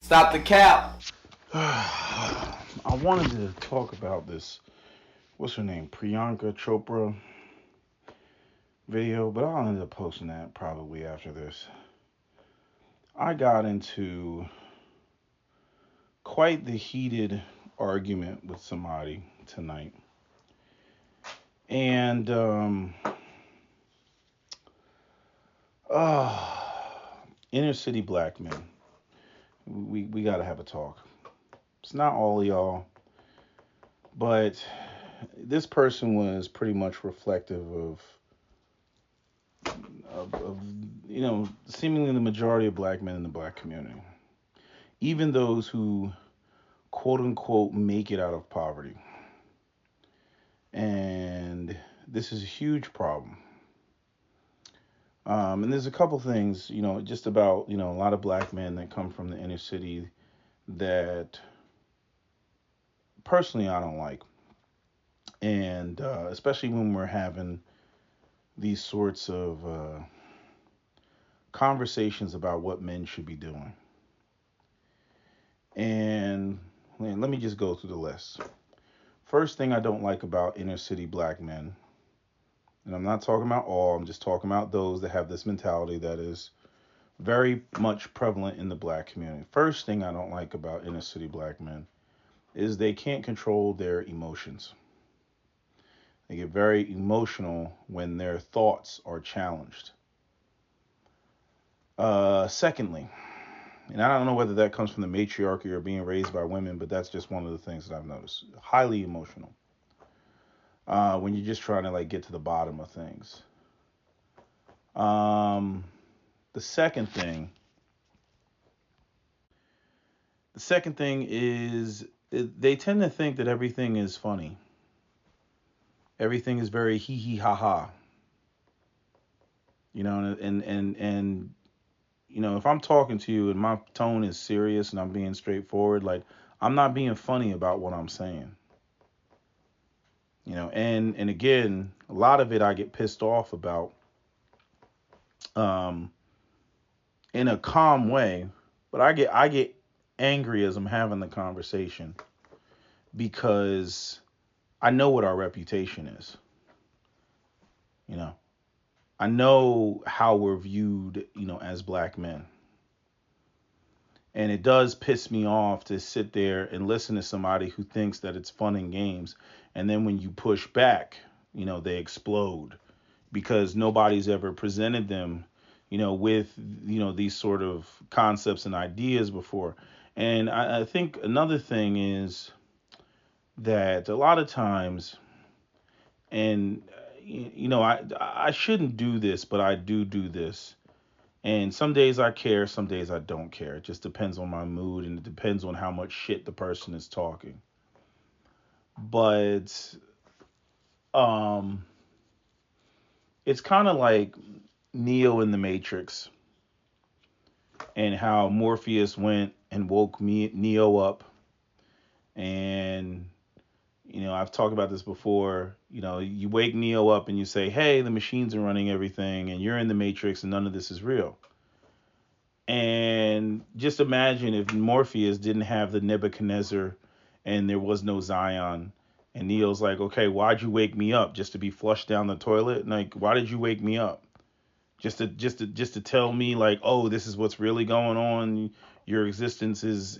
Stop the cap. I wanted to talk about this. What's her name? Priyanka Chopra video, but I'll end up posting that probably after this. I got into quite the heated argument with somebody tonight. And, uh, inner city black men, we got to have a talk. It's not all of y'all, but this person was pretty much reflective of seemingly the majority of black men in the black community, even those who quote unquote make it out of poverty. And this is a huge problem. And there's a couple things, just about, a lot of black men that come from the inner city that personally I don't like. And especially when we're having these sorts of conversations about what men should be doing. And let me just go through the list. First thing I don't like about inner city black men, and I'm not talking about all, I'm just talking about those that have this mentality that is very much prevalent in the black community. First thing I don't like about inner city black men is they can't control their emotions. They get very emotional when their thoughts are challenged. Secondly, and I don't know whether that comes from the matriarchy or being raised by women, but that's just one of the things that I've noticed. Highly emotional. When you're just trying to like get to the bottom of things. Um, the second thing, the second thing is they tend to think that everything is funny. Everything is very hee hee ha ha. And if I'm talking to you and my tone is serious and I'm being straightforward, like I'm not being funny about what I'm saying. And again, a lot of it I get pissed off about um in a calm way, but I get angry as I'm having the conversation because I know what our reputation is. You know, I know how we're viewed, as black men. And it does piss me off to sit there and listen to somebody who thinks that it's fun and games. And then when you push back, they explode because nobody's ever presented them, with, these sort of concepts and ideas before. And I think another thing is that a lot of times, and, I shouldn't do this, but I do this. And some days I care, some days I don't care. It just depends on my mood and it depends on how much shit the person is talking. But um it's kind of like Neo in the Matrix and how Morpheus went and woke Neo up. And I've talked about this before. You wake Neo up and you say, "Hey, the machines are running everything and you're in the Matrix and none of this is real." And just imagine if Morpheus didn't have the Nebuchadnezzar and there was no Zion. And Neo's like, okay, why'd you wake me up? Just to be flushed down the toilet? Like, why did you wake me up? Just to tell me like, oh, this is what's really going on. Your existence is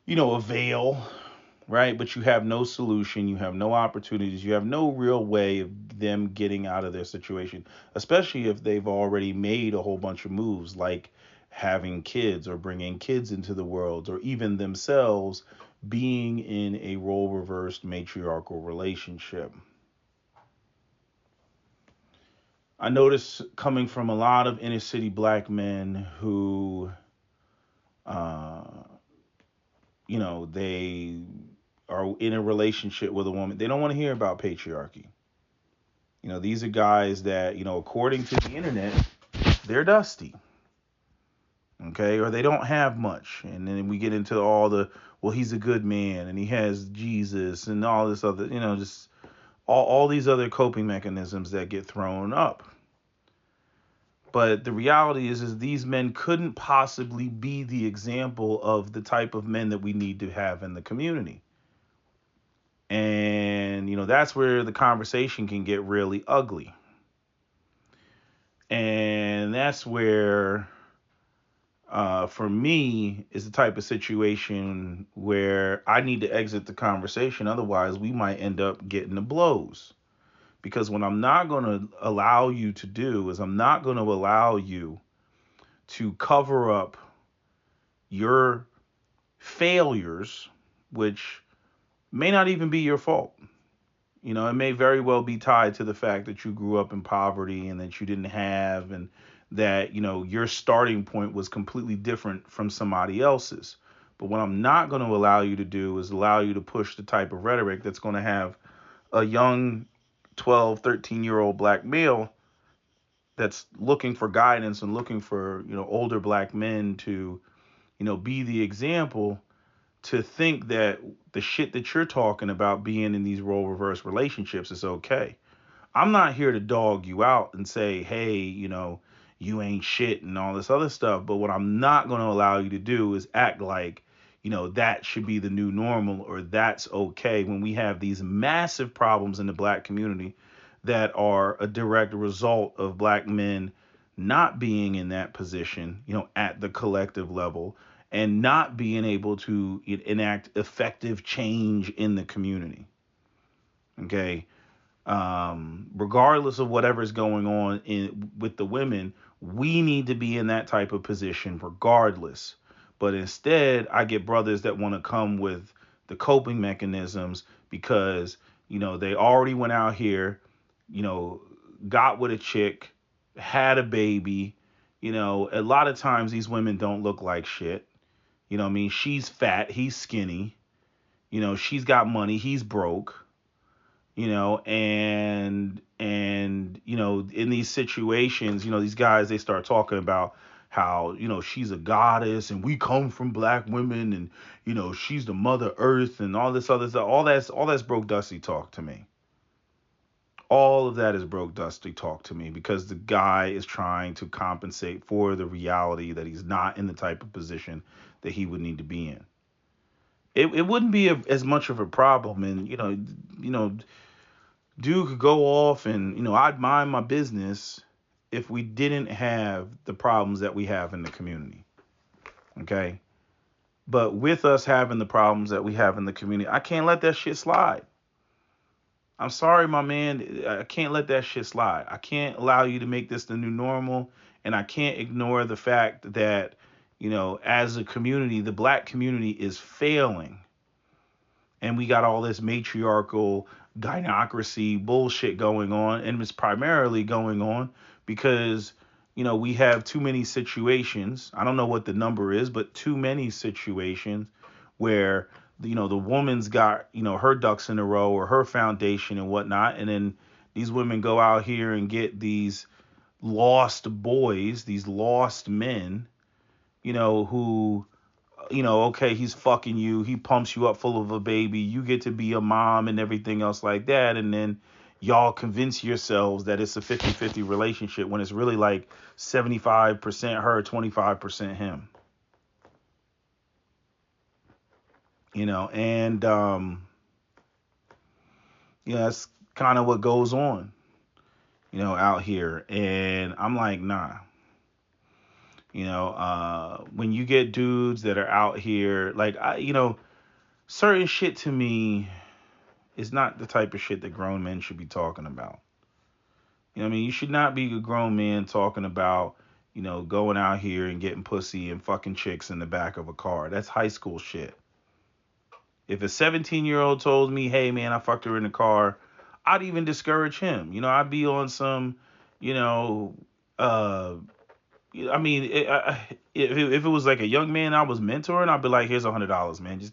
a veil, right? But you have no solution, you have no opportunities, you have no real way of them getting out of their situation, especially if they've already made a whole bunch of moves like having kids or bringing kids into the world or even themselves being in a role reversed matriarchal relationship. I notice coming from a lot of inner city black men who uh they are in a relationship with a woman, they don't want to hear about patriarchy. These are guys that, according to the internet, they're dusty, okay, or they don't have much. And then we get into all the, well, he's a good man and he has Jesus and all this other, just all these other coping mechanisms that get thrown up. But the reality is these men couldn't possibly be the example of the type of men that we need to have in the community. And, that's where the conversation can get really ugly. And that's where, for me, is the type of situation where I need to exit the conversation. Otherwise, we might end up getting the blows. Because what I'm not going to allow you to do is I'm not going to allow you to cover up your failures, which may not even be your fault. It may very well be tied to the fact that you grew up in poverty and that you didn't have, and that, your starting point was completely different from somebody else's. But what I'm not going to allow you to do is allow you to push the type of rhetoric that's going to have a young 12, 13-year-old black male that's looking for guidance and looking for, older black men to, be the example, to think that the shit that you're talking about being in these role reverse relationships is okay. I'm not here to dog you out and say, hey, you ain't shit and all this other stuff. But what I'm not going to allow you to do is act like, that should be the new normal or that's okay when we have these massive problems in the black community that are a direct result of black men not being in that position, at the collective level, and not being able to enact effective change in the community. Okay. Regardless of whatever's going on with the women, we need to be in that type of position regardless. But instead, I get brothers that want to come with the coping mechanisms because, they already went out here, you know, got with a chick, had a baby. A lot of times these women don't look like shit. What I mean? She's fat, he's skinny. She's got money, he's broke. And in these situations, these guys, they start talking about how, she's a goddess and we come from black women and, she's the mother earth and all this other stuff. All that's broke dusty talk to me. All of that is broke dusty talk to me because the guy is trying to compensate for the reality that he's not in the type of position that he would need to be in. It wouldn't be as much of a problem, and dude could go off and I'd mind my business if we didn't have the problems that we have in the community. Okay. But with us having the problems that we have in the community, I can't let that shit slide. I'm sorry, my man. I can't let that shit slide. I can't allow you to make this the new normal. And I can't ignore the fact that, as a community, the black community is failing. And we got all this matriarchal gynocracy bullshit going on. And it's primarily going on because, we have too many situations. I don't know what the number is, but too many situations where, the woman's got, her ducks in a row or her foundation and whatnot. And then these women go out here and get these lost boys, these lost men, who, okay, he's fucking you. He pumps you up full of a baby. You get to be a mom and everything else like that. And then y'all convince yourselves that it's a 50-50 relationship when it's really like 75% her, 25% him. And that's kind of what goes on, out here. And I'm like, nah. When you get dudes that are out here, like, certain shit to me is not the type of shit that grown men should be talking about. I mean? You should not be a grown man talking about, going out here and getting pussy and fucking chicks in the back of a car. That's high school shit. If a 17-year-old told me, hey, man, I fucked her in the car, I'd even discourage him. I'd be on some, I mean, if it was like a young man I was mentoring, I'd be like, here's $100, man. Just,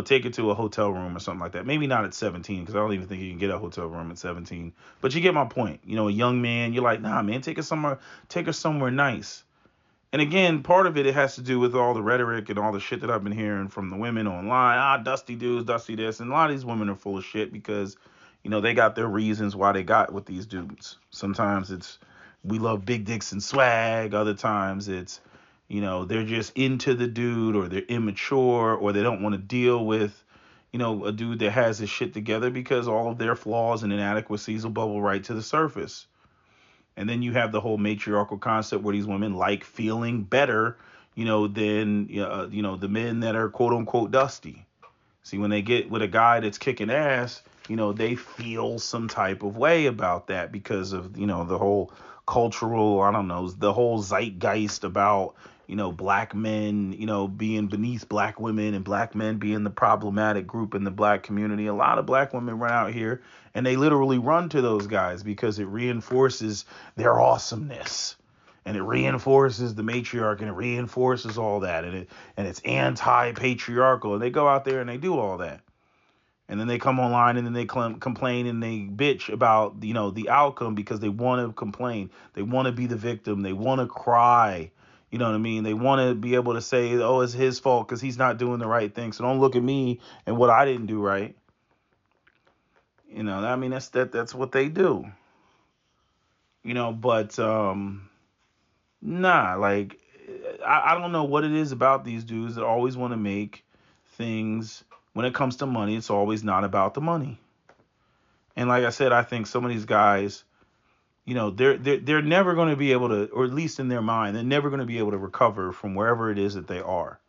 take it to a hotel room or something like that. Maybe not at 17, because I don't even think you can get a hotel room at 17. But you get my point. A young man, you're like, nah, man, take her somewhere nice. And again, part of it has to do with all the rhetoric and all the shit that I've been hearing from the women online. Dusty dudes, dusty this. And a lot of these women are full of shit because, they got their reasons why they got with these dudes. Sometimes it's, we love big dicks and swag. Other times it's, they're just into the dude, or they're immature, or they don't want to deal with, a dude that has his shit together, because all of their flaws and inadequacies will bubble right to the surface. And then you have the whole matriarchal concept where these women like feeling better, than, the men that are quote unquote dusty. See, when they get with a guy that's kicking ass, they feel some type of way about that because of, the whole cultural, I don't know, the whole zeitgeist about, black men, being beneath black women, and black men being the problematic group in the black community. A lot of black women run out here and they literally run to those guys because it reinforces their awesomeness. And it reinforces the matriarch, and it reinforces all that, and it's anti-patriarchal, and they go out there and they do all that, and then they come online and then they complain and they bitch about the outcome, because they want to complain, they want to be the victim, they want to cry, you know what I mean? They want to be able to say, oh, it's his fault because he's not doing the right thing, so don't look at me and what I didn't do right. I mean, that's what they do. But nah, like, I don't know what it is about these dudes that always want to make things, when it comes to money, it's always not about the money. And like I said, I think some of these guys, they're never going to be able to, or at least in their mind, they're never going to be able to recover from wherever it is that they are.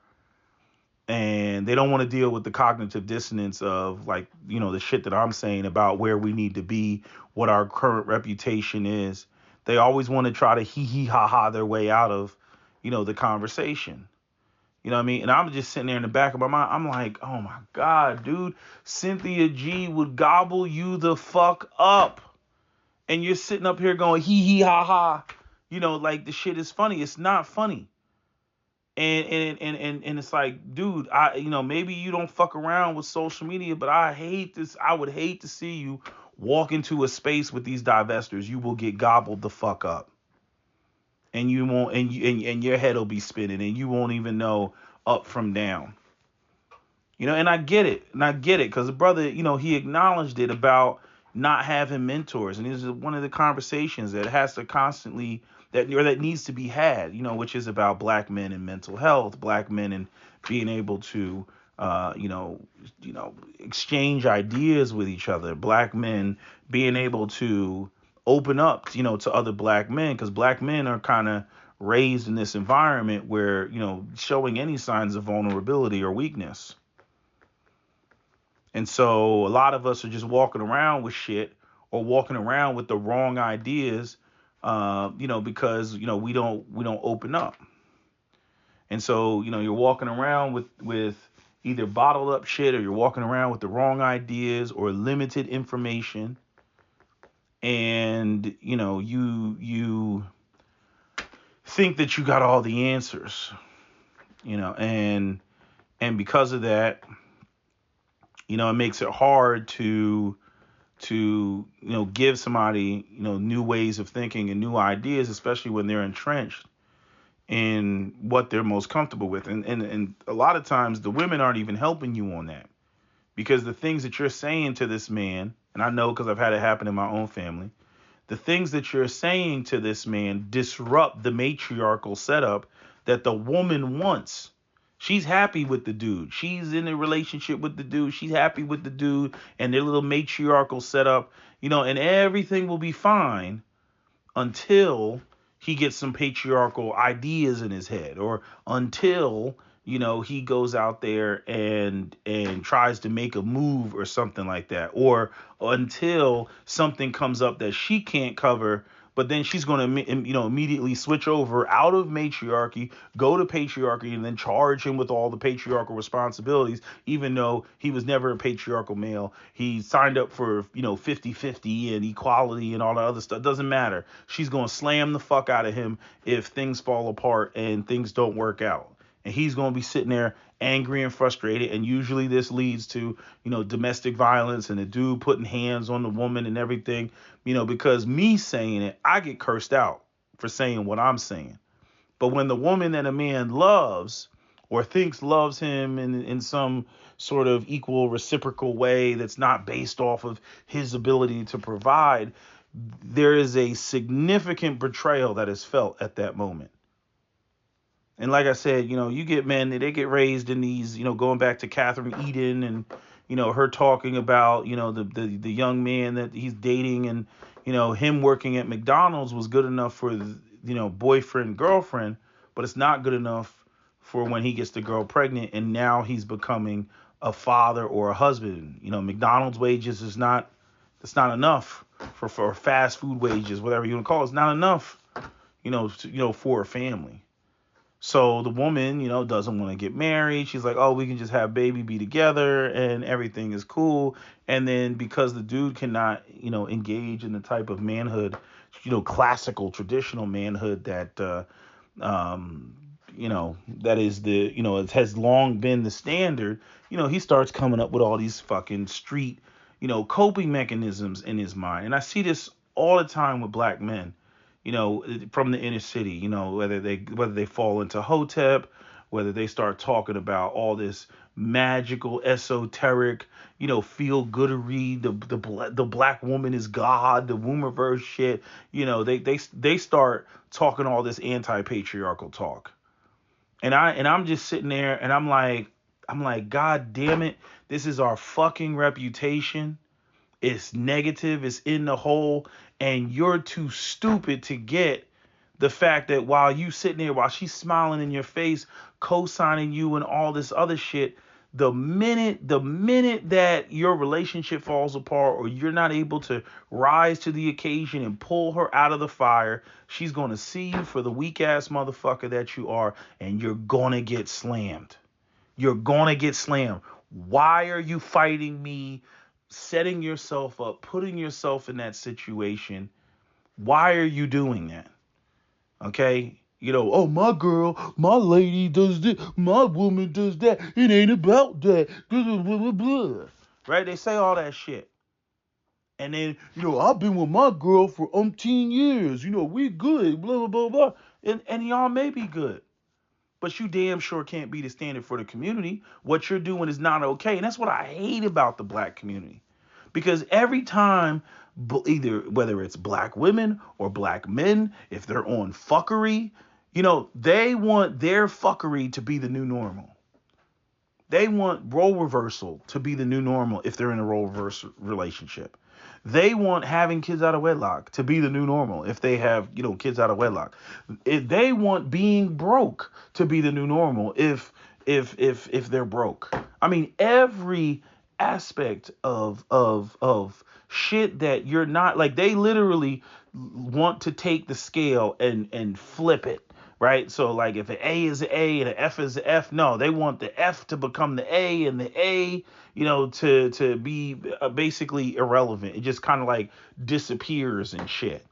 And they don't want to deal with the cognitive dissonance of, like, the shit that I'm saying about where we need to be, what our current reputation is. They always want to try to hee-hee-ha-ha their way out of, the conversation. You know what I mean? And I'm just sitting there in the back of my mind. I'm like, oh my God, dude, Cynthia G would gobble you the fuck up. And you're sitting up here going hee-hee-ha-ha. Like the shit is funny. It's not funny. And it's like, dude, maybe you don't fuck around with social media, but I hate this. I would hate to see you walk into a space with these divestors. You will get gobbled the fuck up, and you won't, and your head will be spinning, and you won't even know up from down. And I get it, because the brother, he acknowledged it about not having mentors, and this is one of the conversations that has to constantly that needs to be had, which is about black men and mental health, black men and being able to, exchange ideas with each other, black men being able to open up, to other black men, because black men are kind of raised in this environment where, showing any signs of vulnerability or weakness. And so a lot of us are just walking around with shit, or walking around with the wrong ideas, because, we don't open up. And so, you're walking around with either bottled up shit, or you're walking around with the wrong ideas or limited information. And, you think that you got all the answers, and because of that, it makes it hard to give somebody, new ways of thinking and new ideas, especially when they're entrenched in what they're most comfortable with. And a lot of times the women aren't even helping you on that, because the things that you're saying to this man, and I know because I've had it happen in my own family, the things that you're saying to this man disrupt the matriarchal setup that the woman wants. She's happy with the dude. She's in a relationship with the dude. She's happy with the dude and their little matriarchal setup, and everything will be fine until he gets some patriarchal ideas in his head, or until, he goes out there and tries to make a move or something like that, or until something comes up that she can't cover. But then she's going to, immediately switch over out of matriarchy, go to patriarchy, and then charge him with all the patriarchal responsibilities, even though he was never a patriarchal male. He signed up for, 50-50 and equality and all that other stuff. Doesn't matter. She's going to slam the fuck out of him if things fall apart and things don't work out. And he's going to be sitting there angry and frustrated. And usually this leads to, domestic violence and the dude putting hands on the woman and everything, because me saying it, I get cursed out for saying what I'm saying. But when the woman that a man loves or thinks loves him in some sort of equal reciprocal way that's not based off of his ability to provide, there is a significant betrayal that is felt at that moment. And like I said, you get men, they get raised in these, going back to Catherine Eden and, her talking about, the young man that he's dating and, him working at McDonald's was good enough for, boyfriend, girlfriend, but it's not good enough for when he gets the girl pregnant and now he's becoming a father or a husband. McDonald's wages is not, it's not enough for fast food wages, whatever you want to call it. It's not enough, for a family. So the woman, doesn't want to get married. She's like, oh, we can just have baby be together and everything is cool. And then because the dude cannot, engage in the type of manhood, classical, traditional manhood that, that is it has long been the standard, he starts coming up with all these fucking street, coping mechanisms in his mind. And I see this all the time with black men, from the inner city, whether they fall into hotep, whether they start talking about all this magical, esoteric, feel goodery, the black woman is God, the womaniverse shit, they start talking all this anti-patriarchal talk. And I'm just sitting there and I'm like, God damn it, this is our fucking reputation. It's negative, it's in the hole, and you're too stupid to get the fact that while you sitting there, while she's smiling in your face, co-signing you and all this other shit, the minute that your relationship falls apart or you're not able to rise to the occasion and pull her out of the fire, she's going to see you for the weak ass motherfucker that you are, and you're going to get slammed. You're going to get slammed. Why are you fighting me? Setting yourself up, putting yourself in that situation. Why are you doing that? Okay? Oh, my girl, my lady does this, my woman does that. It ain't about that. Blah, blah, blah, blah. Right? They say all that shit. And then, I've been with my girl for umpteen years. We good, blah, blah, blah, blah. And y'all may be good. But you damn sure can't be the standard for the community. What you're doing is not okay. And that's what I hate about the black community. Because every time, either whether it's black women or black men, if they're on fuckery, they want their fuckery to be the new normal. They want role reversal to be the new normal if they're in a role reversal relationship. They want having kids out of wedlock to be the new normal if they have, kids out of wedlock. If they want being broke to be the new normal if they're broke. I mean, every aspect of shit that you're not, like, they literally want to take the scale and flip it. Right? So like if an A is an A and an F is an F, no, they want the F to become the A and the A, to be basically irrelevant. It just kind of like disappears and shit.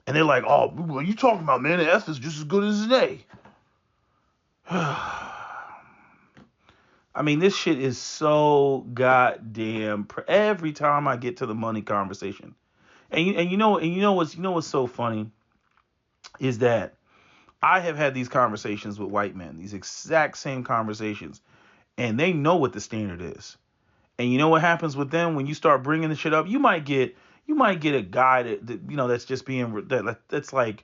And they're like, oh, what are you talking about, man? The F is just as good as an A. I mean, this shit is so goddamn. Every time I get to the money conversation, and you know what's so funny is that I have had these conversations with white men, these exact same conversations, and they know what the standard is. And you know what happens with them when you start bringing the shit up? You might get a guy that that's just being that's like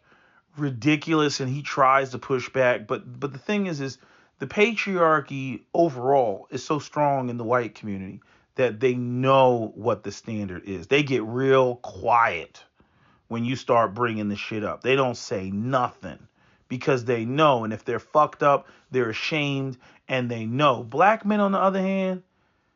ridiculous, and he tries to push back. But the thing is the patriarchy overall is so strong in the white community that they know what the standard is. They get real quiet when you start bringing the shit up. They don't say nothing. Because they know, and if they're fucked up, they're ashamed, and they know. Black men, on the other hand,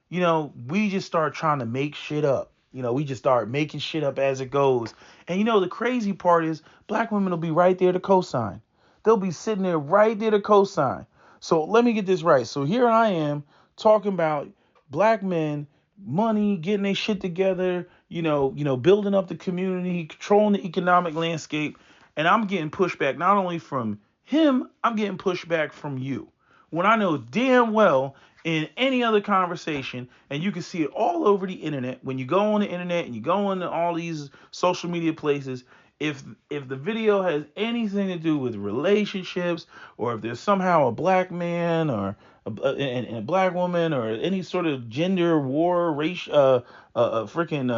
we just start trying to make shit up. We just start making shit up as it goes. And the crazy part is black women will be right there to co-sign. They'll be sitting there right there to co-sign. So let me get this right. So here I am talking about black men, money, getting their shit together, building up the community, controlling the economic landscape. And I'm getting pushback not only from him, I'm getting pushback from you. When I know damn well in any other conversation, and you can see it all over the internet, when you go on the internet and you go into all these social media places, if the video has anything to do with relationships, or if there's somehow a black man or a black woman or any sort of gender war, race, freaking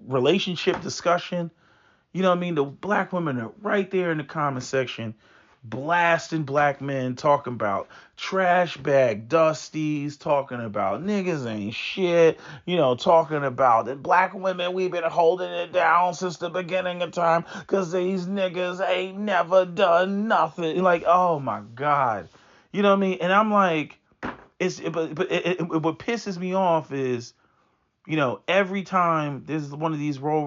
relationship discussion, you know what I mean? The black women are right there in the comment section blasting black men, talking about trash bag dusties, talking about niggas ain't shit, talking about that black women, we've been holding it down since the beginning of time because these niggas ain't never done nothing. Like, oh my God. You know what I mean? And I'm like, what pisses me off is, every time there's one of these role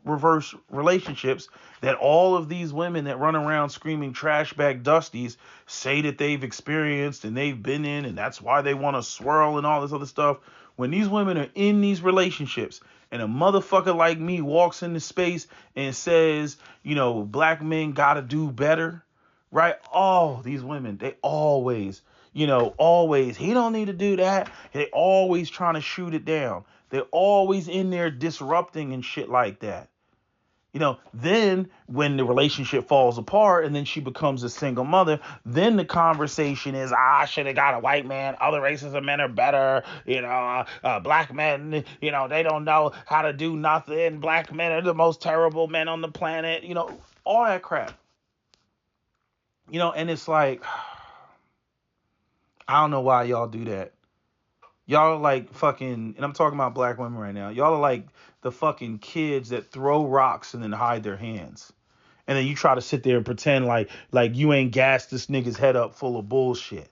reverse relationships that all of these women that run around screaming trash bag dusties say that they've experienced and they've been in, and that's why they want to swirl and all this other stuff. When these women are in these relationships and a motherfucker like me walks into space and says, black men gotta do better, right? Oh, these women, they always, always, he don't need to do that. They always trying to shoot it down. They're always in there disrupting and shit like that. Then when the relationship falls apart and then she becomes a single mother, then the conversation is, I should have got a white man. Other races of men are better. Black men, they don't know how to do nothing. Black men are the most terrible men on the planet. All that crap. And it's like, I don't know why y'all do that. Y'all are like fucking, and I'm talking about black women right now. Y'all are like the fucking kids that throw rocks and then hide their hands. And then you try to sit there and pretend like you ain't gassed this nigga's head up full of bullshit.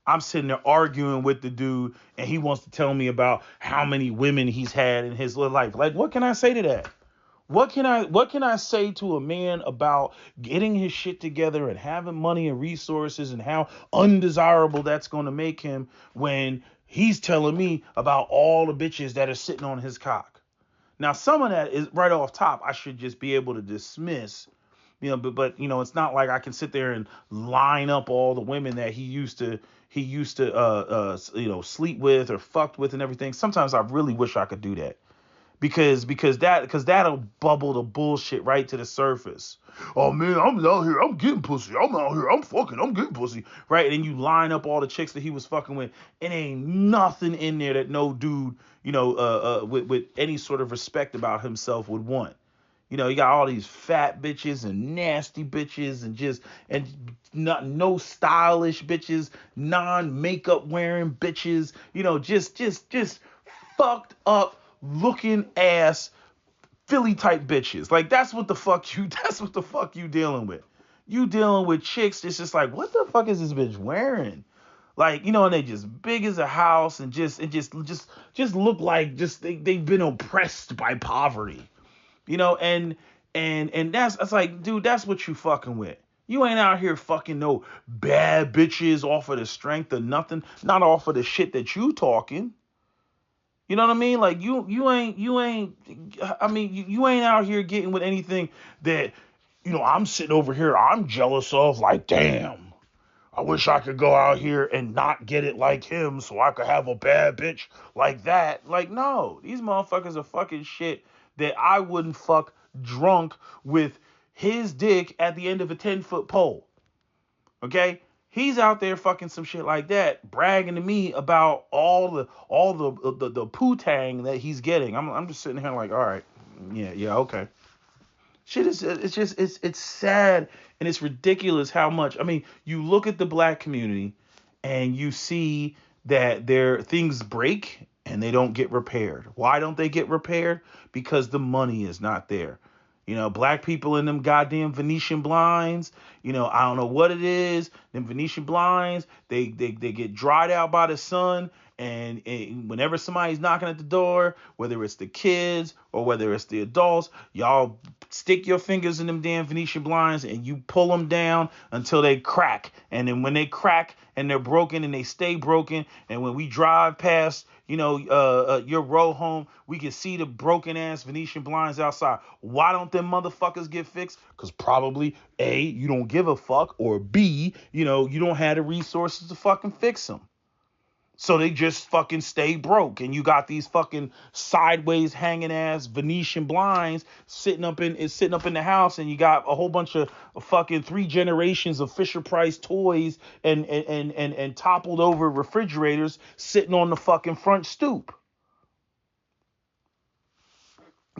I'm sitting there arguing with the dude and he wants to tell me about how many women he's had in his life. Like, what can I say to that? What can I say to a man about getting his shit together and having money and resources and how undesirable that's going to make him when he's telling me about all the bitches that are sitting on his cock? Now, some of that is right off top. I should just be able to dismiss, but it's not like I can sit there and line up all the women that he used to sleep with or fucked with and everything. Sometimes I really wish I could do that. Because that'll bubble the bullshit right to the surface. Oh man, I'm out here, I'm getting pussy. I'm out here, I'm getting pussy. Right? And then you line up all the chicks that he was fucking with. It ain't nothing in there that no dude, with any sort of respect about himself would want. You got all these fat bitches and nasty bitches and no stylish bitches, non-makeup wearing bitches, just fucked up looking ass Philly type bitches. Like that's what the fuck you dealing with. You dealing with chicks that's just like, what the fuck is this bitch wearing? Like, and they just big as a house and just look like they've been oppressed by poverty. And that's like, dude, that's what you fucking with. You ain't out here fucking no bad bitches off of the strength of nothing, not off of the shit that you talking. You know what I mean? Like you ain't out here getting with anything that, I'm sitting over here, I'm jealous of. Like, damn, I wish I could go out here and not get it like him so I could have a bad bitch like that. Like, no, these motherfuckers are fucking shit that I wouldn't fuck drunk with his dick at the end of a 10-foot pole. Okay? He's out there fucking some shit like that, bragging to me about all the poo-tang that he's getting. I'm just sitting here like, all right, yeah, okay. Shit is, it's sad and it's ridiculous how much. I mean, you look at the black community and you see that things break and they don't get repaired. Why don't they get repaired? Because the money is not there. Black people in them goddamn Venetian blinds, I don't know what it is. Them Venetian blinds, they get dried out by the sun. And whenever somebody's knocking at the door, whether it's the kids or whether it's the adults, y'all stick your fingers in them damn Venetian blinds and you pull them down until they crack. And then when they crack and they're broken and they stay broken, and when we drive past, your row home, we can see the broken ass Venetian blinds outside. Why don't them motherfuckers get fixed? Because probably A, you don't give a fuck, or B, you don't have the resources to fucking fix them. So they just fucking stay broke. And you got these fucking sideways hanging ass Venetian blinds sitting up in the house, and you got a whole bunch of fucking 3 generations of Fisher Price toys and toppled over refrigerators sitting on the fucking front stoop.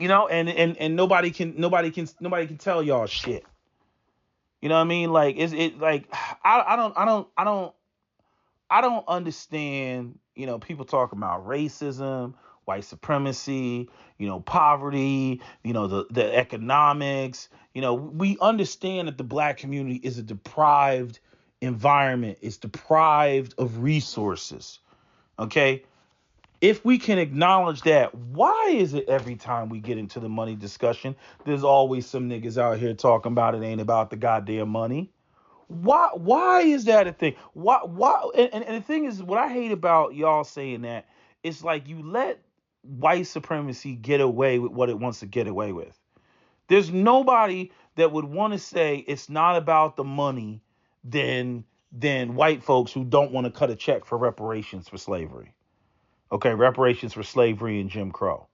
And nobody can tell y'all shit. You know what I mean? Like, is it like I don't understand, people talking about racism, white supremacy, poverty, the economics. We understand that the black community is a deprived environment. It's deprived of resources. Okay? If we can acknowledge that, why is it every time we get into the money discussion, there's always some niggas out here talking about it ain't about the goddamn money? Why is that a thing? Why and the thing is, what I hate about y'all saying that, it's like you let white supremacy get away with what it wants to get away with. There's nobody that would want to say it's not about the money than white folks who don't want to cut a check for reparations for slavery. Okay, reparations for slavery and Jim Crow.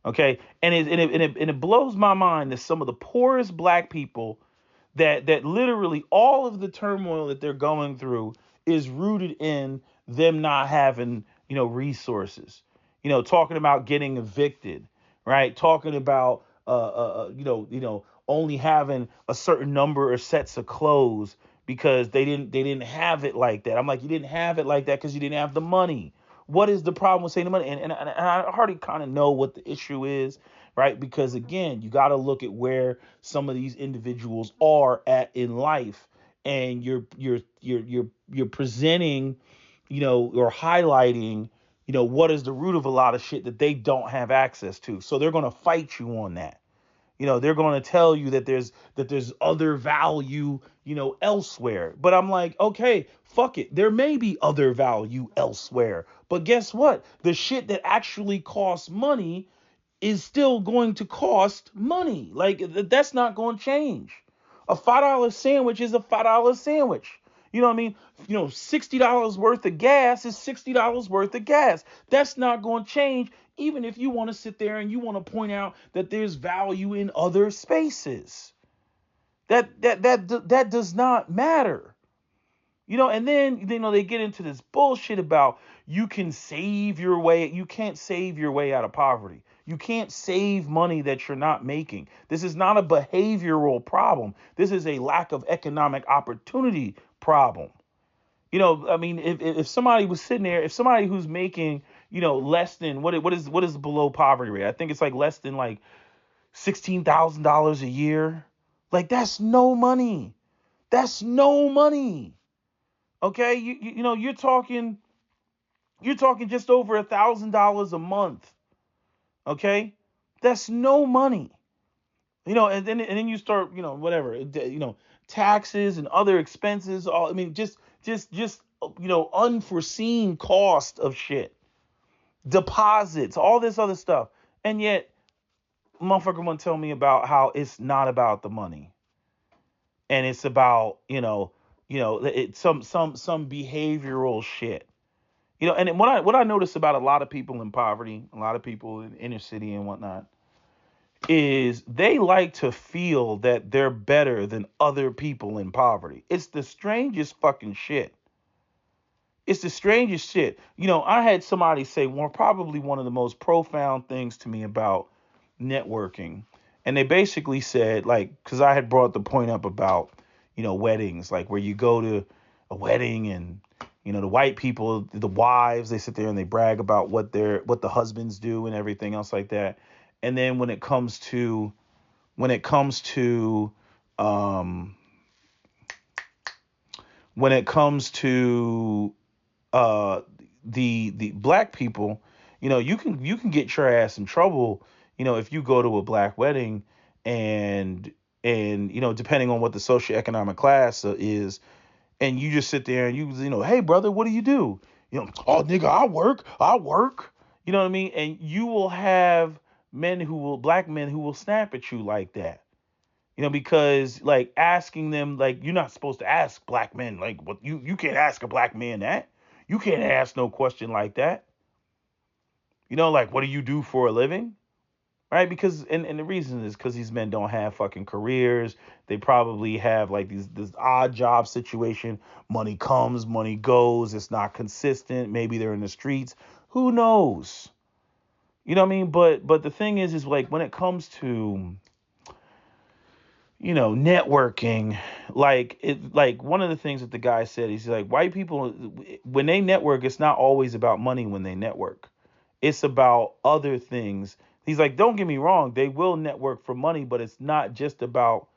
Okay, and it blows my mind that some of the poorest black people, that literally all of the turmoil that they're going through is rooted in them not having, resources. Talking about getting evicted, right? Talking about only having a certain number of sets of clothes because they didn't have it like that. I'm like, you didn't have it like that because you didn't have the money. What is the problem with saying the money? And I already kind of know what the issue is, right? Because again, you got to look at where some of these individuals are at in life, and you're presenting, or highlighting, what is the root of a lot of shit that they don't have access to. So they're going to fight you on that. They're going to tell you that there's other value, elsewhere. But I'm like, okay, fuck it. There may be other value elsewhere. But guess what? The shit that actually costs money is still going to cost money. Like, that's not going to change. A $5 sandwich is a $5 sandwich. You know what I mean? $60 worth of gas is $60 worth of gas. That's not going to change, even if you want to sit there and you want to point out that there's value in other spaces. That does not matter. And then they get into this bullshit about you can't save your way out of poverty. You can't save money that you're not making. This is not a behavioral problem. This is a lack of economic opportunity problem. I mean, if somebody was sitting there, if somebody who's making, less than what is below poverty rate? I think it's like less than like $16,000 a year. Like, that's no money. That's no money. Okay, you're talking just over $1,000 a month. Okay, that's no money. And then you start, whatever, taxes and other expenses. All, I mean, just unforeseen cost of shit, deposits, all this other stuff, and yet, motherfucker want to tell me about how it's not about the money, and it's about it's some behavioral shit. And what I notice about a lot of people in poverty, a lot of people in inner city and whatnot, is they like to feel that they're better than other people in poverty. It's the strangest fucking shit. It's the strangest shit. I had somebody say probably one of the most profound things to me about networking. And they basically said, like, because I had brought the point up about, weddings, like where you go to a wedding and, the white people, the wives, they sit there and they brag about what the husbands do and everything else like that. And then when it comes to when it comes to um when it comes to the black people, you can get your ass in trouble, if you go to a black wedding, and depending on what the socioeconomic class is, and you just sit there and hey brother, what do you do? Oh nigga, I work. You know what I mean? And you will have black men who will snap at you like that. Because like asking them, like, you're not supposed to ask black men, like, what, you can't ask a black man that. You can't ask no question like that. Like, what do you do for a living? Right? Because and the reason is because these men don't have fucking careers. They probably have like this odd job situation. Money comes, money goes. It's not consistent. Maybe they're in the streets. Who knows? You know what I mean? But the thing is like when it comes to networking, like one of the things that the guy said, he's like, white people, when they network, it's not always about money when they network. It's about other things. He's like, don't get me wrong, they will network for money, but it's not just about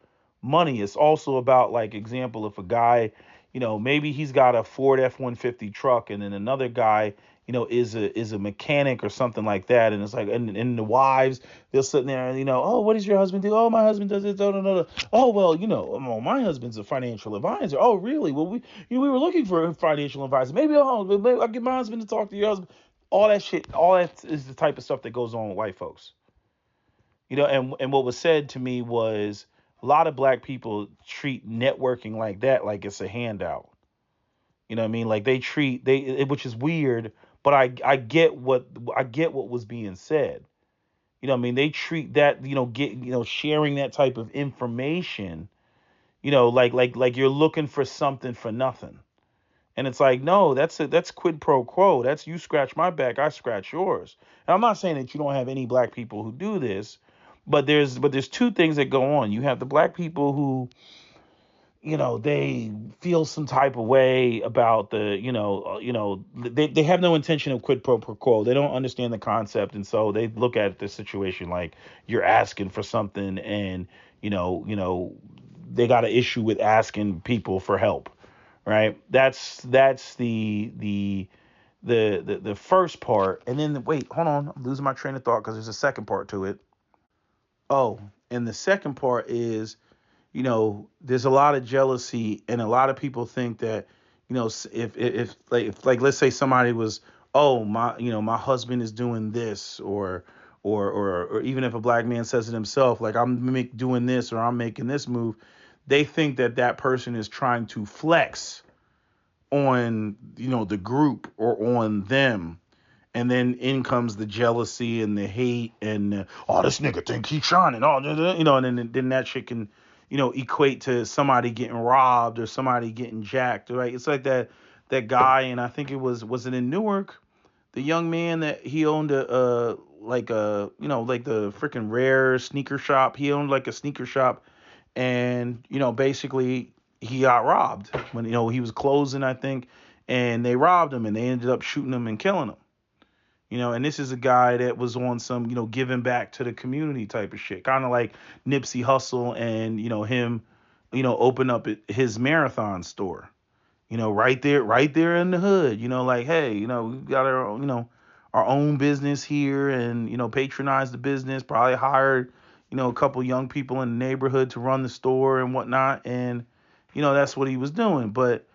money. It's also about, like, example, if a guy, maybe he's got a Ford F-150 truck, and then another guy, is a mechanic or something like that, and it's like, and the wives, they'll sit there and, oh, what does your husband do? Oh, my husband does it. No, no, no. Oh, well, oh, my husband's a financial advisor. Oh, really? Well, we were looking for a financial advisor. Maybe I'll get my husband to talk to your husband. All that shit, all that is the type of stuff that goes on with white folks. And what was said to me was a lot of black people treat networking like that, like it's a handout. You know what I mean? Like which is weird, but I get what was being said. You know what I mean? They treat that, sharing that type of information, like you're looking for something for nothing. And it's like, no, that's quid pro quo. That's you scratch my back, I scratch yours. And I'm not saying that you don't have any black people who do this, but there's two things that go on. You have the black people who, they feel some type of way about they have no intention of quid pro quo. They don't understand the concept, and so they look at the situation like you're asking for something, and they got an issue with asking people for help, right? That's the first part, and then wait, hold on, I'm losing my train of thought because there's a second part to it. Oh, and the second part is, there's a lot of jealousy, and a lot of people think that, if let's say somebody was, oh, my husband is doing this, or even if a black man says it himself, like, doing this, or I'm making this move, they think that that person is trying to flex on, the group or on them. And then in comes the jealousy and the hate and, oh, this nigga think he's shining, oh, and then that shit can, equate to somebody getting robbed or somebody getting jacked, right? It's like that guy, and I think was it in Newark, the young man that he owned like the freaking rare sneaker shop. He owned like a sneaker shop, and basically he got robbed when he was closing, I think, and they robbed him and they ended up shooting him and killing him. And this is a guy that was on some, giving back to the community type of shit, kind of like Nipsey Hussle, and him, open up his marathon store, right there in the hood, like, hey, we got our own, our own business here, and patronize the business, probably hired, a couple young people in the neighborhood to run the store and whatnot, and that's what he was doing. But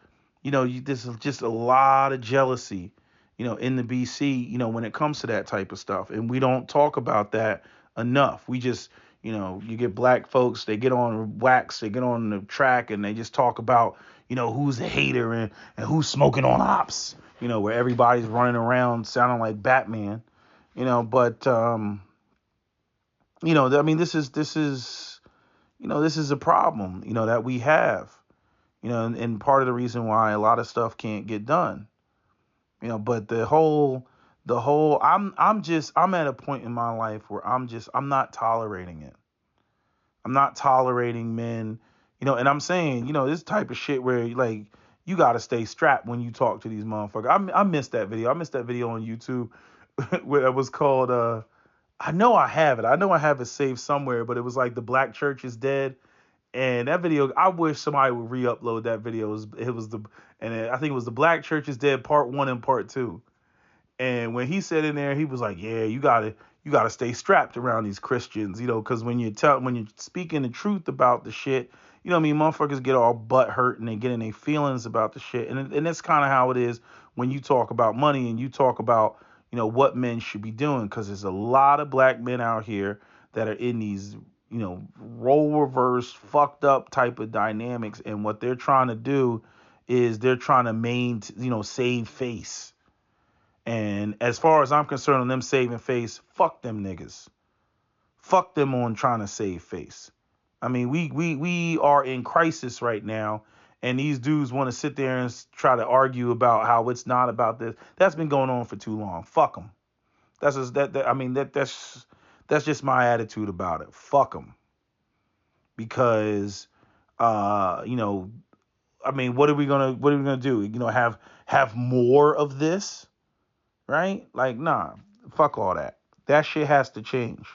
there's just a lot of jealousy, in the BC, when it comes to that type of stuff. And we don't talk about that enough. We just, you get black folks, they get on wax, they get on the track, and they just talk about, who's a hater, and who's smoking on ops, where everybody's running around sounding like Batman, but, I mean, this is a problem, that we have, and part of the reason why a lot of stuff can't get done. But the whole I'm at a point in my life where I'm not tolerating it. I'm not tolerating men, and I'm saying, this type of shit where, like, you got to stay strapped when you talk to these motherfuckers. I missed that video. I missed that video on YouTube where it was called I know I have it. I know I have it saved somewhere, but it was like the black church is dead. And that video, I wish somebody would re-upload that video. I think it was the Black Church is Dead Part 1 and Part 2. And when he said in there, he was like, yeah, you gotta stay strapped around these Christians, because when you're speaking the truth about the shit, what I mean, motherfuckers get all butt hurt and they get in their feelings about the shit. And that's kind of how it is when you talk about money and you talk about, what men should be doing, because there's a lot of black men out here that are in these, role reverse, fucked up type of dynamics. And what they're trying to do is they're trying to save face. And as far as I'm concerned, on them saving face, fuck them niggas. Fuck them on trying to save face. I mean, we are in crisis right now, and these dudes want to sit there and try to argue about how it's not about this. That's been going on for too long. Fuck them. That's just, I mean that's just my attitude about it. Fuck them, because you know, I mean, what are we gonna do? You know, have more of this, right? Like, nah, fuck all that. That shit has to change.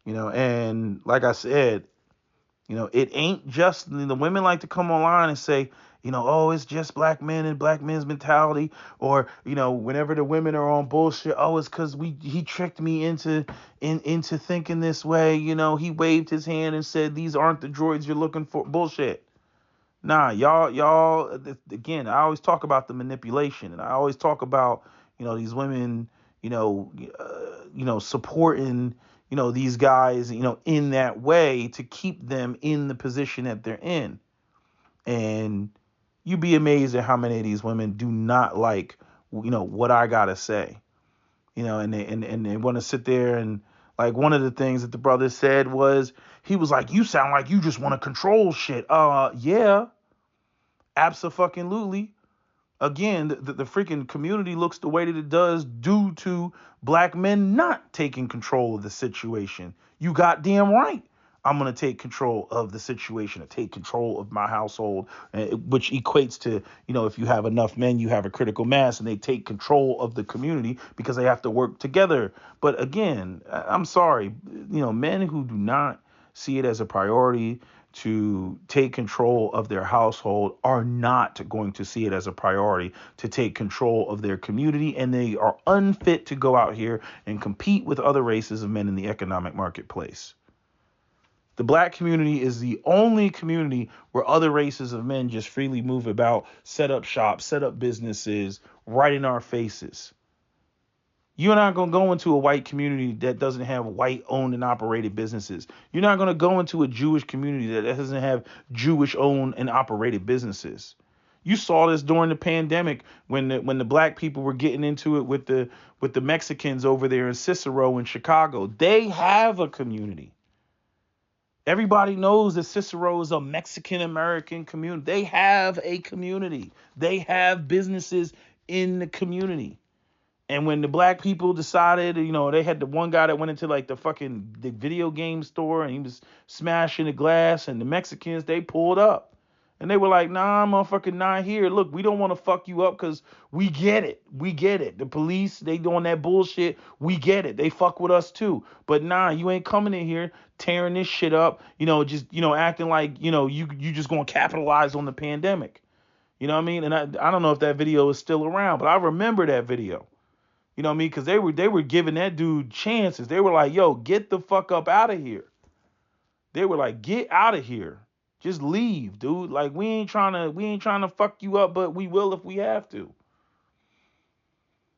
You know, and like I said, you know, it ain't just the women like to come online and say, you know, oh, it's just black men and black men's mentality, or you know, whenever the women are on bullshit, oh, it's because he tricked me into thinking this way. You know, he waved his hand and said these aren't the droids you're looking for. Bullshit. Nah, y'all. Again, I always talk about the manipulation, and I always talk about, you know, these women, you know, supporting, you know, these guys, you know, in that way to keep them in the position that they're in. And you'd be amazed at how many of these women do not like, you know, what I gotta say, you know, and they want to sit there and, like, one of the things that the brother said was, he was like, you sound like you just want to control shit. Yeah, absolutely. Again, the freaking community looks the way that it does due to black men not taking control of the situation. You goddamn right. I'm going to take control of the situation, to take control of my household, which equates to, you know, if you have enough men, you have a critical mass, and they take control of the community because they have to work together. But again, I'm sorry, you know, men who do not see it as a priority to take control of their household are not going to see it as a priority to take control of their community, and they are unfit to go out here and compete with other races of men in the economic marketplace. The black community is the only community where other races of men just freely move about, set up shops, set up businesses right in our faces. You're not going to go into a white community that doesn't have white owned and operated businesses. You're not going to go into a Jewish community that doesn't have Jewish owned and operated businesses. You saw this during the pandemic when the black people were getting into it with the Mexicans over there in Cicero in Chicago. They have a community. Everybody knows that Cicero is a Mexican American community. They have a community. They have businesses in the community. And when the black people decided, you know, they had the one guy that went into like the video game store and he was smashing the glass, and the Mexicans, they pulled up. And they were like, nah, motherfucker, not here. Look, we don't want to fuck you up because we get it. We get it. The police, they doing that bullshit. We get it. They fuck with us too. But nah, you ain't coming in here tearing this shit up, you know, just, you know, acting like, you know, you just going to capitalize on the pandemic. You know what I mean? And I don't know if that video is still around, but I remember that video. You know what I mean? Because they were giving that dude chances. They were like, yo, get the fuck up out of here. They were like, get out of here. Just leave, dude. Like, we ain't trying to fuck you up, but we will if we have to.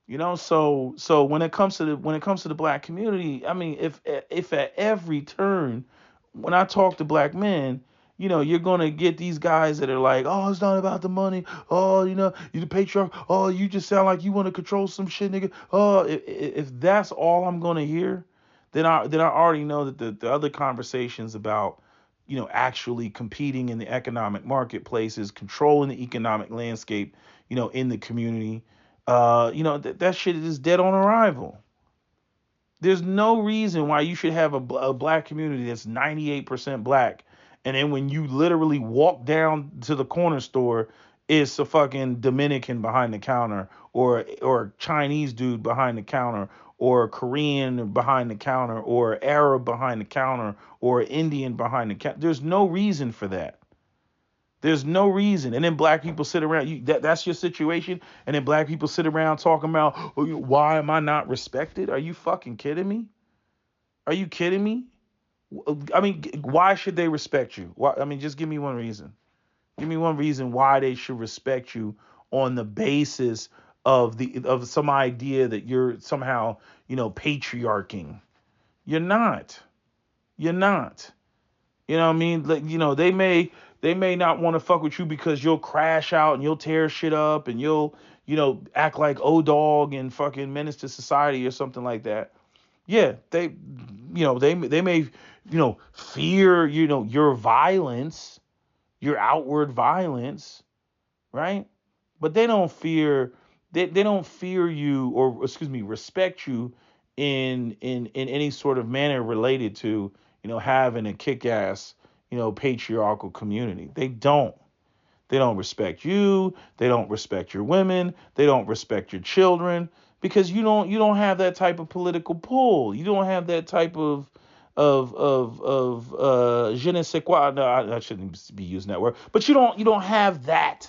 You know, so when it comes to the black community, I mean, if at every turn, when I talk to black men, you know, you're gonna get these guys that are like, oh, it's not about the money. Oh, you know, you the patriarch. Oh, you just sound like you want to control some shit, nigga. Oh, if that's all I'm gonna hear, then I already know that the other conversations about, you know, actually competing in the economic marketplaces, controlling the economic landscape, you know, in the community, you know, that shit is dead on arrival. There's no reason why you should have a black community that's 98% black, and then when you literally walk down to the corner store, it's a fucking Dominican behind the counter, or a Chinese dude behind the counter, or a Korean behind the counter, or Arab behind the counter, or Indian behind the counter. There's no reason for that. There's no reason. And then black people sit around. That's your situation. And then black people sit around talking about, oh, why am I not respected? Are you fucking kidding me? Are you kidding me? I mean, why should they respect you? Why, I mean, just give me one reason. Give me one reason why they should respect you on the basis of some idea that you're somehow, you know, patriarching. You're not. You're not. You know what I mean? Like, you know, they may not want to fuck with you because you'll crash out and you'll tear shit up and you'll, you know, act like O-Dog and fucking Menace to Society or something like that. Yeah, they may, you know, fear, you know, your violence, your outward violence, right? But they don't fear you, or excuse me, respect you in any sort of manner related to, having a kick-ass, patriarchal community. They don't. They don't respect you. They don't respect your women. They don't respect your children because you don't have that type of political pull. You don't have that type of je ne sais quoi. No, I shouldn't be using that word. But you don't have that.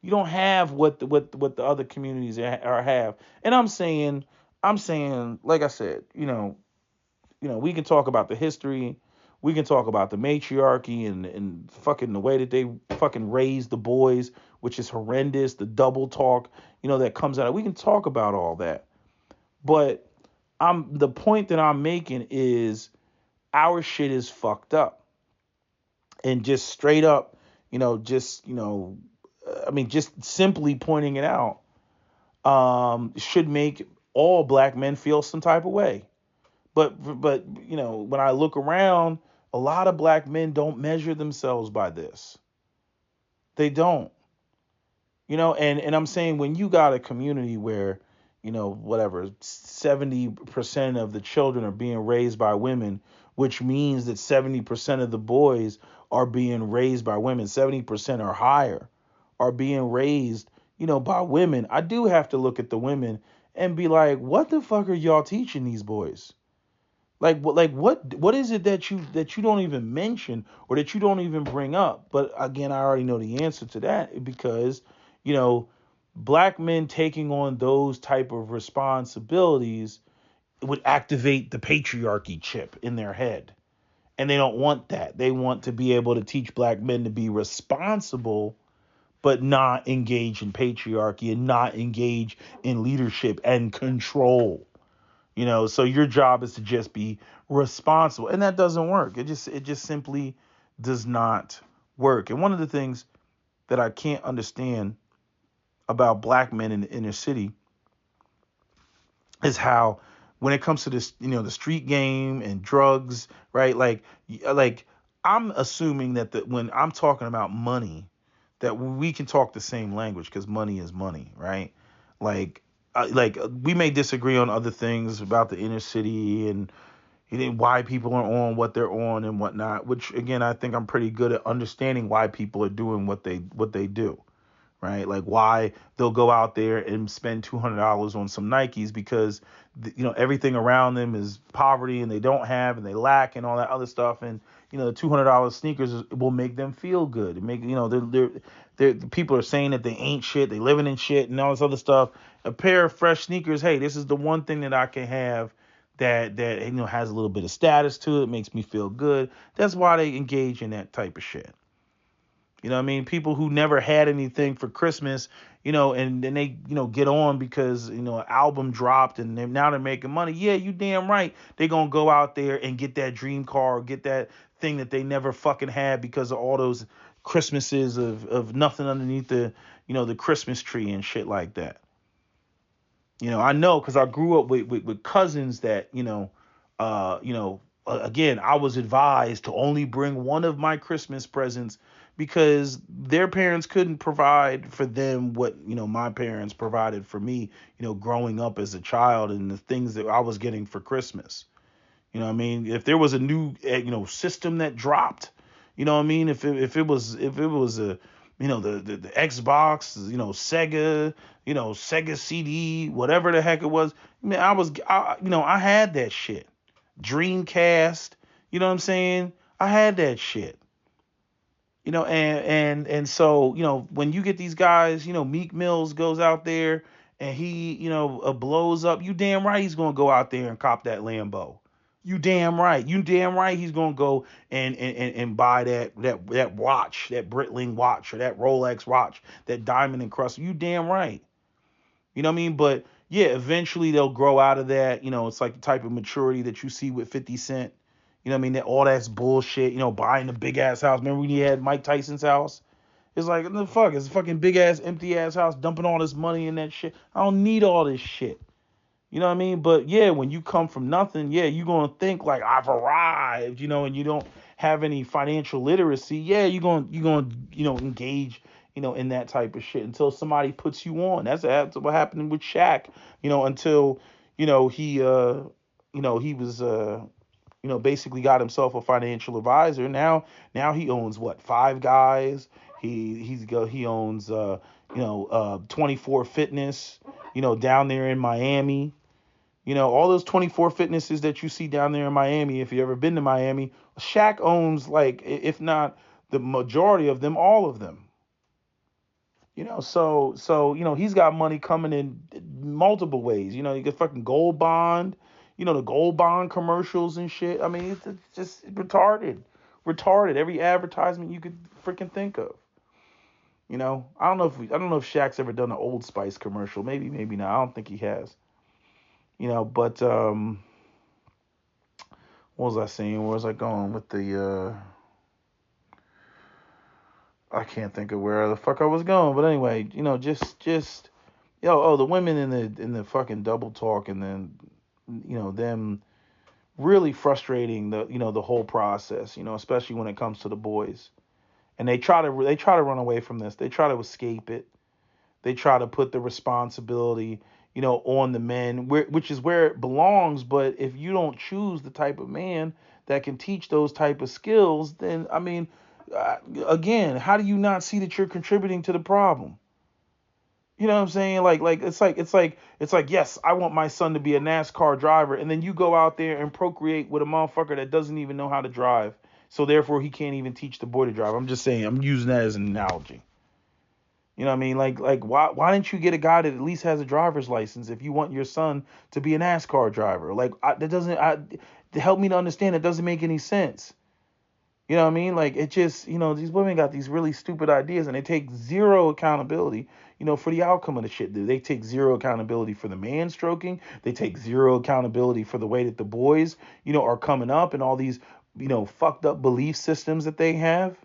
You don't have what the other communities are have. And I'm saying, like I said, we can talk about the history. We can talk about the matriarchy and fucking the way that they fucking raise the boys, which is horrendous. The double talk, that comes out. We can talk about all that. But the point that I'm making is our shit is fucked up. And just straight up, just simply pointing it out, should make all black men feel some type of way. But when I look around, a lot of black men don't measure themselves by this. They don't. And I'm saying, when you got a community where, whatever, 70% of the children are being raised by women, which means that 70% of the boys are being raised by women, 70% or higher are being raised, by women. I do have to look at the women and be like, what the fuck are y'all teaching these boys? What is it that you don't even mention, or that you don't even bring up? But again, I already know the answer to that, because you know black men taking on those type of responsibilities would activate the patriarchy chip in their head, and they don't want that. They want to be able to teach black men to be responsible, but not engage in patriarchy and not engage in leadership and control. So your job is to just be responsible, and that doesn't work. It just simply does not work. And one of the things that I can't understand about black men in the inner city is how, when it comes to this, the street game and drugs, right? Like I'm assuming that when I'm talking about money, that we can talk the same language, because money is money, right? Like, we may disagree on other things about the inner city and why people are on what they're on and whatnot. Which, again, I think I'm pretty good at understanding why people are doing what they do, right? Like, why they'll go out there and spend $200 on some Nikes, because everything around them is poverty, and they don't have, and they lack, and all that other stuff. And the $200 sneakers will make them feel good. It make they're people are saying that they ain't shit, they living in shit, and all this other stuff. A pair of fresh sneakers, hey, this is the one thing that I can have that has a little bit of status to it, makes me feel good. That's why they engage in that type of shit. You know what I mean? People who never had anything for Christmas, and then they, get on because, an album dropped, and now they're making money. Yeah, you damn right. They gonna go out there and get that dream car, or get that thing that they never fucking had, because of all those Christmases of nothing underneath the Christmas tree and shit like that. I know, because I grew up with cousins that, again, I was advised to only bring one of my Christmas presents, because their parents couldn't provide for them what, my parents provided for me, growing up as a child, and the things that I was getting for Christmas. You know what I mean? If there was a new, system that dropped, you know what I mean? If it was a, the Xbox, Sega, Sega CD, whatever the heck it was, man, I had that shit. Dreamcast, you know what I'm saying? I had that shit. And so, when you get these guys, Meek Mills goes out there and he, blows up, you damn right he's gonna go out there and cop that Lambo. You damn right. You damn right he's gonna go and buy that watch, that Breitling watch, or that Rolex watch, that diamond encrusted. You damn right. You know what I mean? But yeah, eventually they'll grow out of that. It's like the type of maturity that you see with 50 Cent. You know what I mean? That's bullshit. Buying the big ass house. Remember when he had Mike Tyson's house? It's like, what the fuck? It's a fucking big ass empty ass house, dumping all this money in that shit. I don't need all this shit. You know what I mean? But yeah, when you come from nothing, yeah, you're going to think like, I've arrived, and you don't have any financial literacy. Yeah, you're going to, engage, in that type of shit until somebody puts you on. That's what happened with Shaq, until, He was basically got himself a financial advisor. Now he owns what, five guys. He owns 24 Fitness, down there in Miami. All those 24 Fitnesses that you see down there in Miami. If you ever been to Miami, Shaq owns, like, if not the majority of them, all of them. So he's got money coming in multiple ways. You get fucking Gold Bond, the Gold Bond commercials and shit. I mean, it's just retarded. Every advertisement you could freaking think of. I don't know if Shaq's ever done an Old Spice commercial. Maybe not. I don't think he has. But what was I saying? Where was I going with the? I can't think of where the fuck I was going. But anyway, just the women in the fucking double talk, and then them really frustrating the whole process. Especially when it comes to the boys, and they try to run away from this. They try to escape it. They try to put the responsibility, on the men, which is where it belongs. But if you don't choose the type of man that can teach those type of skills, then I mean, again, how do you not see that you're contributing to the problem? You know what I'm saying? Like it's like yes, I want my son to be a NASCAR driver, and then you go out there and procreate with a motherfucker that doesn't even know how to drive, so therefore he can't even teach the boy to drive. I'm just saying, I'm using that as an analogy. You know what I mean? Like why didn't you get a guy that at least has a driver's license if you want your son to be a NASCAR driver? Like that doesn't to help me to understand, it doesn't make any sense. You know what I mean? Like, it just, these women got these really stupid ideas, and they take zero accountability, for the outcome of the shit. They take zero accountability for the man stroking. They take zero accountability for the way that the boys, are coming up, and all these, fucked up belief systems that they have.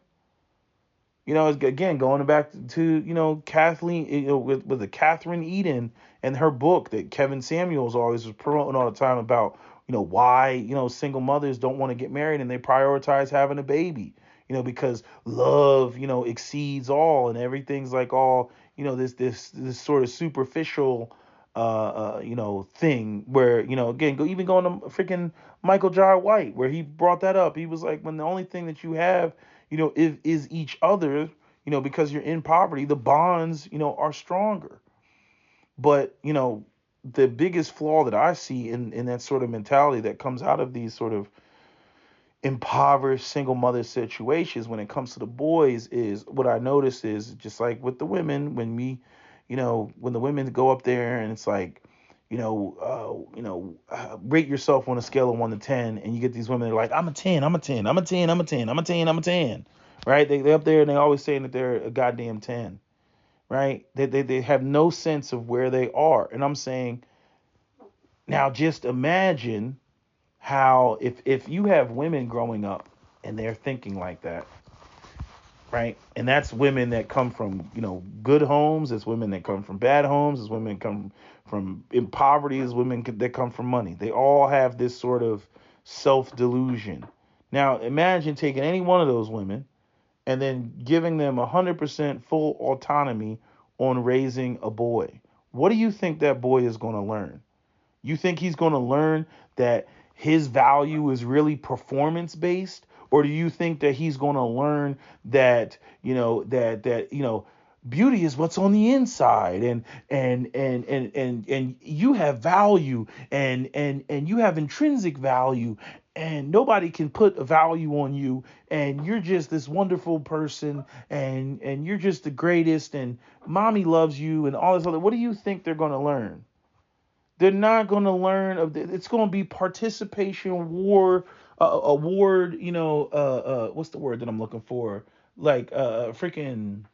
Again, going back to, Kathleen, with the Catherine Eden and her book that Kevin Samuels always was promoting all the time about, why, single mothers don't want to get married, and they prioritize having a baby, because love, exceeds all, and everything's like all, this sort of superficial, thing where, again, even going to freaking Michael Jai White, where he brought that up. He was like, when the only thing that you have, is each other, because you're in poverty, the bonds, are stronger. But, the biggest flaw that I see in that sort of mentality that comes out of these sort of impoverished single mother situations when it comes to the boys is, what I notice is, just like with the women, when the women go up there and it's like, rate yourself on a scale of 1 to 10, and you get these women that are like, I'm a 10, I'm a 10, I'm a 10, I'm a 10, I'm a 10, I'm a 10, right? They're up there and they always saying that they're a goddamn 10, right? They have no sense of where they are. And I'm saying, now just imagine how, if you have women growing up and they're thinking like that, right? And that's women that come from, good homes. It's women that come from bad homes. It's women that come from in poverty. It's women that come from money. They all have this sort of self-delusion. Now, imagine taking any one of those women and then giving them 100% full autonomy on raising a boy. What do you think that boy is going to learn? You think he's going to learn that his value is really performance based? Or do you think that he's going to learn that, beauty is what's on the inside, and you have value, and you have intrinsic value, and nobody can put a value on you, and you're just this wonderful person, and you're just the greatest, and mommy loves you, and all this other. What do you think they're going to learn? They're not going to learn of it's going to be participation war award, what's the word that I'm looking for? Like freaking,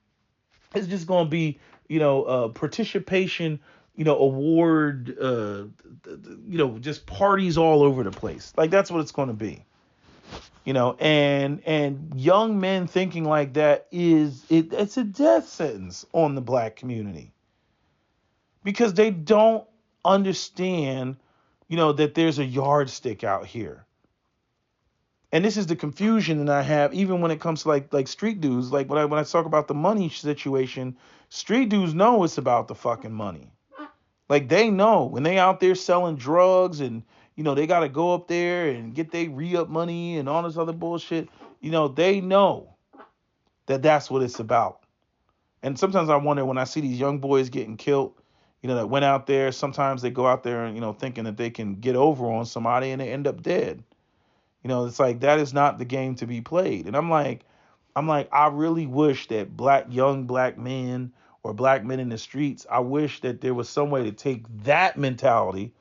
it's just going to be, participation, award, just parties all over the place. Like, that's what it's going to be. And young men thinking like that it's a death sentence on the black community, because they don't understand, that there's a yardstick out here. And this is the confusion that I have, even when it comes to like street dudes. Like, when I talk about the money situation, street dudes know it's about the fucking money. Like they know when they out there selling drugs and they got to go up there and get their re-up money and all this other bullshit. They know that that's what it's about. And sometimes I wonder when I see these young boys getting killed, that went out there. Sometimes they go out there and thinking that they can get over on somebody and they end up dead. It's like that is not the game to be played. And I'm like, I really wish that young black men or black men in the streets, I wish that there was some way to take that mentality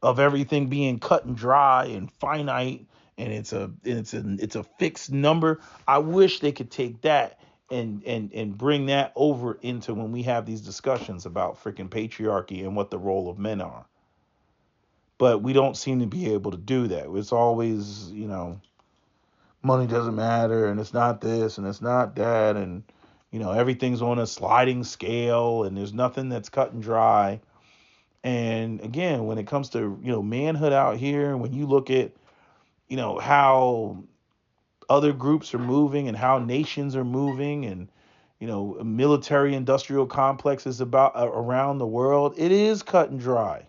of everything being cut and dry and finite and it's a fixed number. I wish they could take that and bring that over into when we have these discussions about freaking patriarchy and what the role of men are. But we don't seem to be able to do that. It's always, money doesn't matter and it's not this and it's not that and everything's on a sliding scale and there's nothing that's cut and dry. And again, when it comes to manhood out here, when you look at how other groups are moving and how nations are moving and military industrial complexes about around the world, it is cut and dry.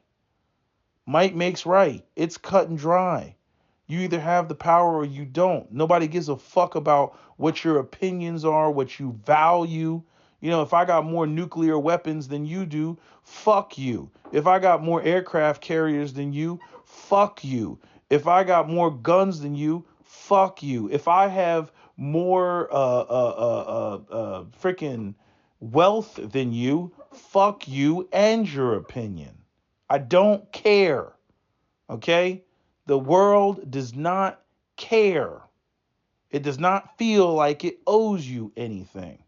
Might makes right. It's cut and dry. You either have the power or you don't. Nobody gives a fuck about what your opinions are, what you value. If I got more nuclear weapons than you do, fuck you. If I got more aircraft carriers than you, fuck you. If I got more guns than you, fuck you. If I have more freaking wealth than you, fuck you and your opinion. I don't care. Okay? The world does not care. It does not feel like it owes you anything.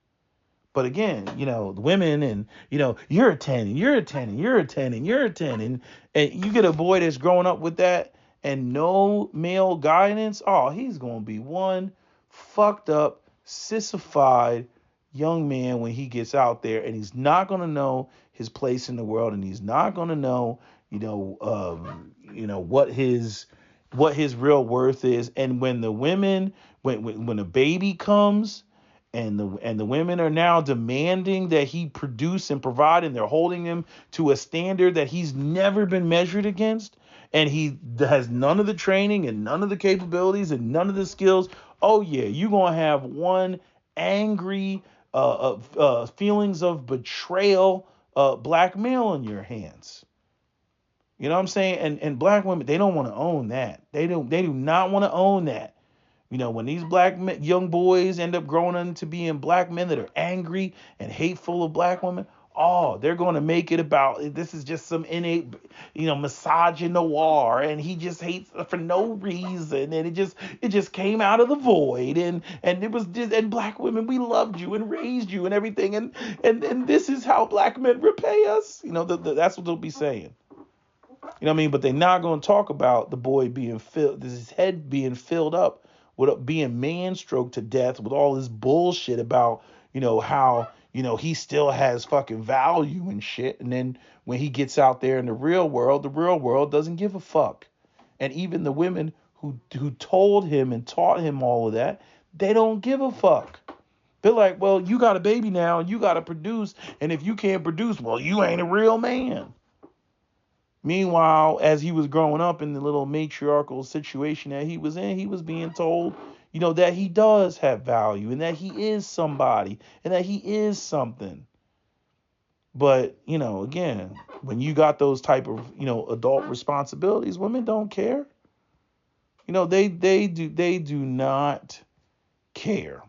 But again, the women and, you're a 10 and you're a 10 and you're a 10 and you're a 10. And you get a boy that's growing up with that and no male guidance. Oh, he's going to be one fucked up, sissified young man when he gets out there. And he's not going to know his place in the world. And he's not going to know, what his real worth is. And when the women, when a baby comes, and the women are now demanding that he produce and provide, and they're holding him to a standard that he's never been measured against, and he has none of the training and none of the capabilities and none of the skills. Oh yeah, you're gonna have one angry feelings of betrayal black male in your hands. You know what I'm saying? And black women, they don't want to own that. They do not want to own that. When these black men, young boys end up growing into being black men that are angry and hateful of black women, oh, they're going to make it about this is just some innate, misogynoir, and he just hates for no reason, and it just came out of the void, and it was just, and black women, we loved you and raised you and everything, and this is how black men repay us. That's what they'll be saying. What I mean? But they're not going to talk about the boy being filled, his head being filled up with being man-stroked to death with all this bullshit about, how, he still has fucking value and shit. And then when he gets out there in the real world doesn't give a fuck. And even the women who told him and taught him all of that, they don't give a fuck. They're like, well, you got a baby now and you got to produce. And if you can't produce, well, you ain't a real man. Meanwhile, as he was growing up in the little matriarchal situation that he was in, he was being told, that he does have value and that he is somebody and that he is something. But, again, when you got those type of, adult responsibilities, women don't care. They do not care.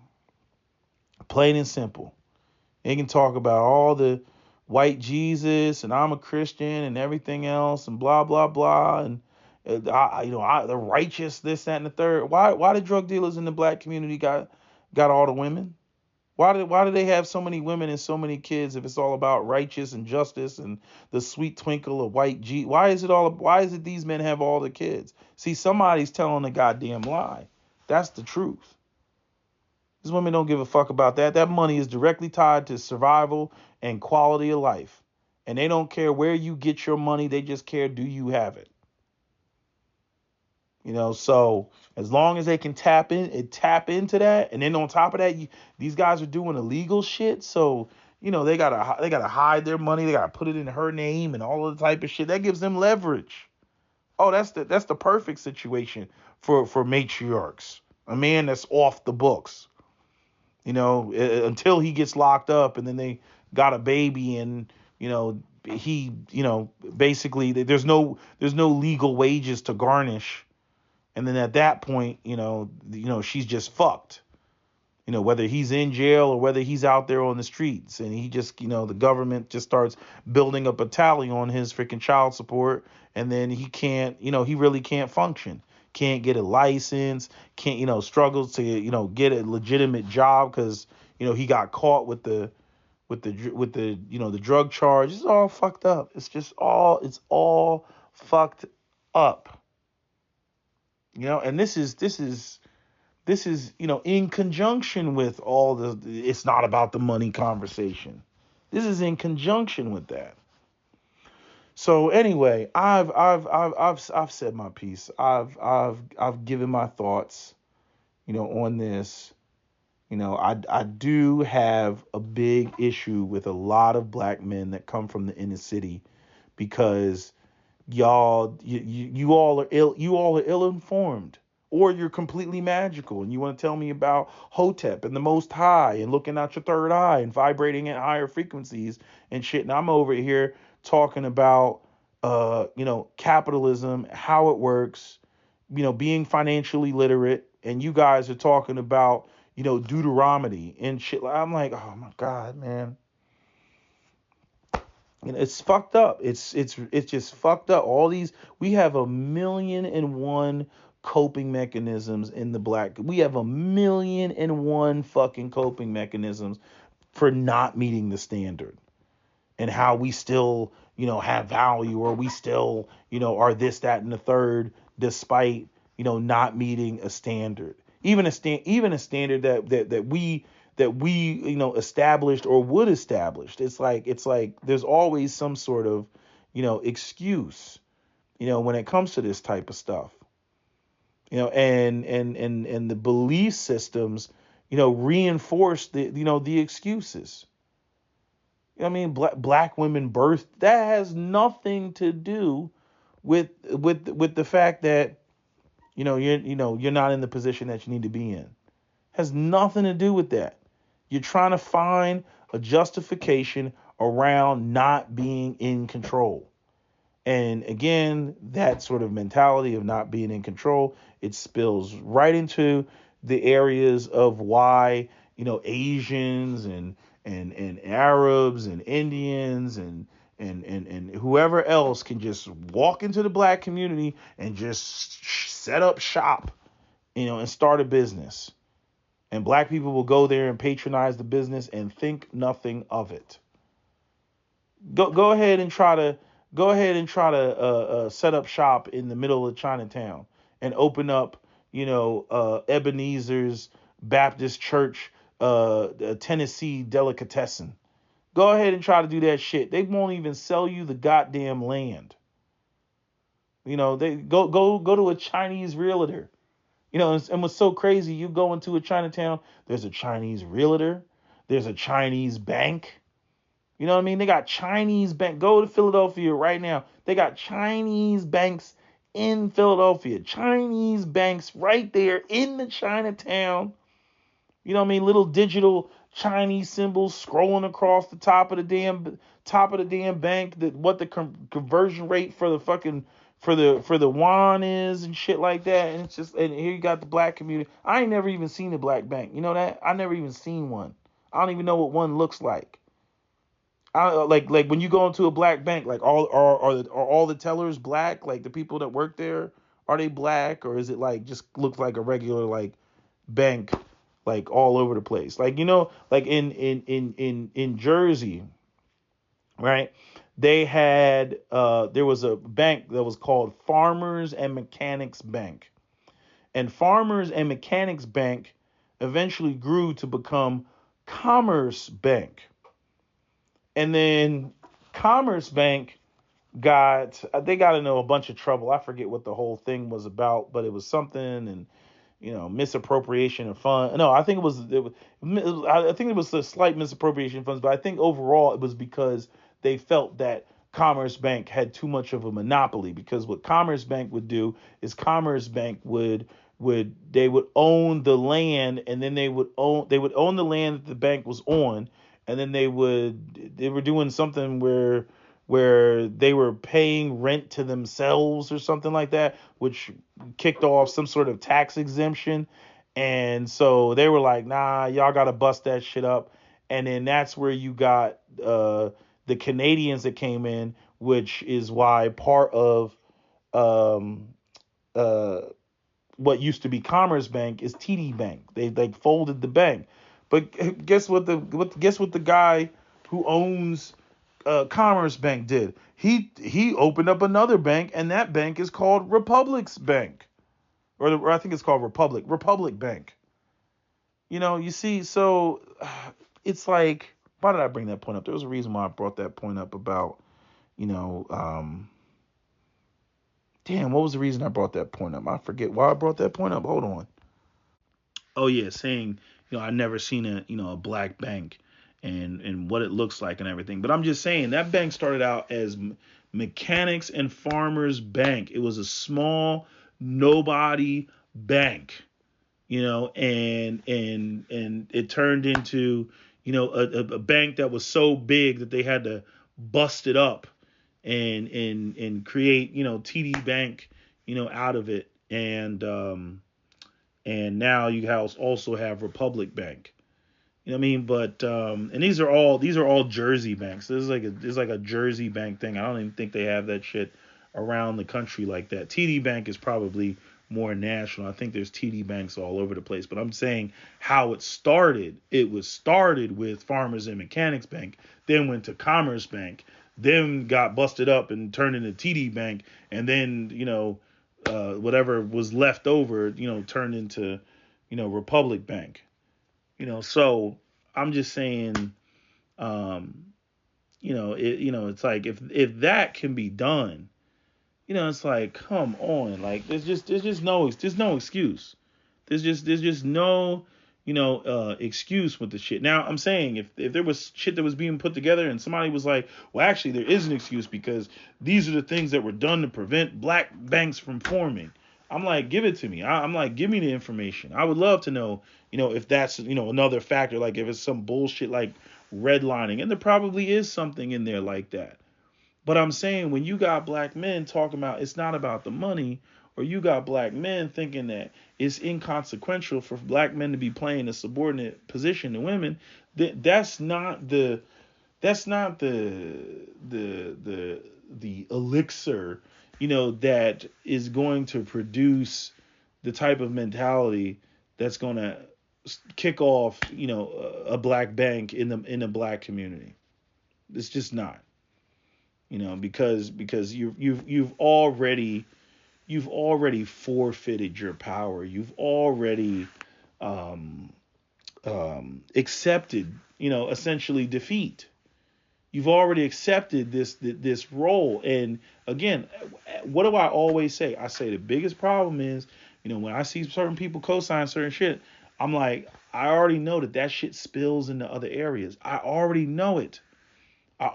Plain and simple. They can talk about all the white Jesus and I'm a Christian and everything else and blah, blah, blah. And, the righteous, this, that, and the third. Why the drug dealers in the black community got all the women? Why do they have so many women and so many kids if it's all about righteous and justice and the sweet twinkle of white G? Why is it these men have all the kids? See, somebody's telling a goddamn lie. That's the truth. These women don't give a fuck about that. That money is directly tied to survival and quality of life. And they don't care where you get your money. They just care, do you have it? So as long as they can tap into that. And then on top of that, these guys are doing illegal shit. So, they gotta hide their money. They gotta put it in her name and all of the type of shit. That gives them leverage. Oh, that's the perfect situation for matriarchs. A man that's off the books, until he gets locked up, and then they got a baby, and he, basically there's no legal wages to garnish, and then at that point, she's just fucked. Whether he's in jail or whether he's out there on the streets, and he just, the government just starts building up a tally on his freaking child support, and then he can't, he really can't function, can't get a license, can't, struggles to, get a legitimate job because, he got caught with the drug charge. It's all fucked up. It's all fucked up. And this is in conjunction with all it's not about the money conversation. This is in conjunction with that. So anyway, I've said my piece. I've given my thoughts, on this. I do have a big issue with a lot of black men that come from the inner city, because you all are ill informed, or you're completely magical, and you want to tell me about Hotep and the Most High and looking out your third eye and vibrating at higher frequencies and shit. And I'm over here talking about capitalism, how it works, being financially literate, and you guys are talking about Deuteronomy and shit. I'm like, oh my God, man. It's fucked up. It's just fucked up. We have 1,000,001 coping mechanisms in the black. We have 1,000,001 fucking coping mechanisms for not meeting the standard, and how we still, have value, or we still, are this, that, and the third, despite, not meeting a standard. Even a standard that we established or would establish. It's like there's always some sort of excuse when it comes to this type of stuff. And the belief systems reinforce the excuses. I mean, black women birth, that has nothing to do with the fact that you're not in the position that you need to be in. Has nothing to do with that. You're trying to find a justification around not being in control. And again, that sort of mentality of not being in control, it spills right into the areas of why, Asians and Arabs and Indians and whoever else can just walk into the black community and just set up shop, and start a business. And black people will go there and patronize the business and think nothing of it. Go ahead and try to set up shop in the middle of Chinatown and open up, Ebenezer's Baptist Church, Tennessee delicatessen. Go ahead and try to do that shit. They won't even sell you the goddamn land. They go to a Chinese realtor. And what's so crazy, you go into a Chinatown, there's a Chinese realtor, there's a Chinese bank. You know what I mean? They got Chinese bank. Go to Philadelphia right now. They got Chinese banks in Philadelphia. Chinese banks right there in the Chinatown. You know what I mean? Little digital Chinese symbols scrolling across the top of the damn bank. What the conversion rate for the fucking for the yuan is and shit like that. And it's just, and here you got the black community. I ain't never even seen a black bank. You know that? I never even seen one. I don't even know what one looks like. Like when you go into a black bank, like are all the tellers black? Like the people that work there, are they black, or is it like just looks like a regular like bank, like all over the place? Like like in Jersey, right? They had there was a bank that was called Farmers and Mechanics Bank, and Farmers and Mechanics Bank eventually grew to become Commerce Bank. And then Commerce Bank got into a bunch of trouble. I forget what the whole thing was about, but it was something, and misappropriation of fund. No, I think I think it was a slight misappropriation of funds, but I think overall it was because they felt that Commerce Bank had too much of a monopoly. Because what Commerce Bank would do is Commerce Bank would own the land, and then they would own the land that the bank was on, and then they were doing something where they were paying rent to themselves or something like that, which kicked off some sort of tax exemption. And so they were like, nah, y'all got to bust that shit up. And then that's where you got the Canadians that came in, which is why part of um, uh, what used to be Commerce Bank is TD Bank. They like folded the bank. But guess what the guy who owns Commerce Bank did? He opened up another bank, and that bank is called Republic's Bank, or I think it's called Republic Bank. You see, so it's like, why did I bring that point up? There was a reason why I brought that point up about, you know, damn, what was the reason I brought that point up? I forget why I brought that point up. Hold on. Oh yeah, saying, I never seen a black bank, and what it looks like and everything. But I'm just saying that bank started out as Mechanics and Farmers Bank. It was a small nobody bank, and it turned into, a bank that was so big that they had to bust it up and create, TD Bank, out of it. And now you also have Republic Bank. You know what I mean? But and these are all Jersey banks. This is like a Jersey bank thing. I don't even think they have that shit around the country like that. TD Bank is probably more national. I think there's TD banks all over the place. But I'm saying how it started. It was started with Farmers and Mechanics Bank, then went to Commerce Bank, then got busted up and turned into TD Bank, and then whatever was left over, turned into, Republic Bank. So I'm just saying, it's like if that can be done, it's like, come on, like there's no excuse. There's just no excuse with the shit. Now I'm saying if there was shit that was being put together and somebody was like, well, actually there is an excuse because these are the things that were done to prevent black banks from forming. I'm like, give it to me. I'm like, give me the information. I would love to know, if that's, another factor, like if it's some bullshit like redlining, and there probably is something in there like that. But I'm saying when you got black men talking about it's not about the money, or you got black men thinking that it's inconsequential for black men to be playing a subordinate position to women, that's not the the elixir, that is going to produce the type of mentality that's going to kick off, a black bank in the black community. It's just not. Because you've already forfeited your power. You've already accepted, essentially defeat. You've already accepted this role. And again, what do I always say? I say the biggest problem is, when I see certain people co-sign certain shit, I'm like, I already know that shit spills into other areas. I already know it. You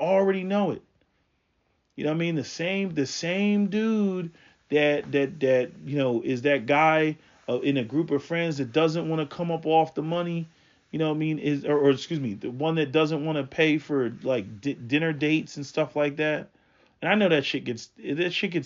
know what I mean? The same dude that is that guy in a group of friends that doesn't want to come up off the money. You know what I mean? Or excuse me, the one that doesn't want to pay for like dinner dates and stuff like that. And I know that shit gets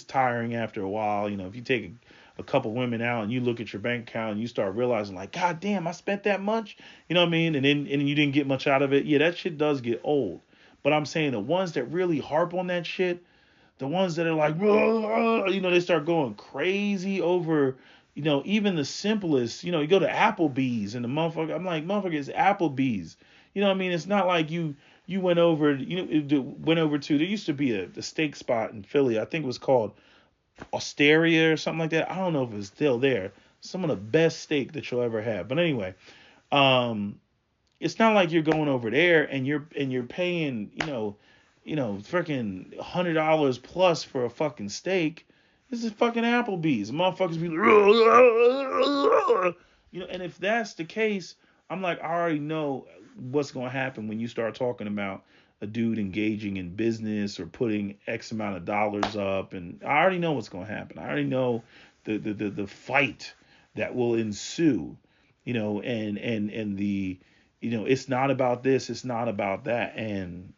tiring after a while. If you take a couple women out and you look at your bank account and you start realizing like, God damn, I spent that much. You know what I mean? And you didn't get much out of it. Yeah, that shit does get old. But I'm saying the ones that really harp on that shit, the ones that are like, they start going crazy over, even the simplest, you go to Applebee's and the motherfucker, I'm like, motherfucker, it's Applebee's. You know what I mean? It's not like you went over, to, there used to be a steak spot in Philly. I think it was called Osteria or something like that. I don't know if it's still there. Some of the best steak that you'll ever have. But anyway, it's not like you're going over there and you're paying, freaking $100 plus for a fucking steak. This is fucking Applebee's. Motherfuckers be and if that's the case, I'm like, I already know what's gonna happen when you start talking about a dude engaging in business or putting X amount of dollars up, and I already know what's gonna happen. I already know the fight that will ensue, and the it's not about this, it's not about that, and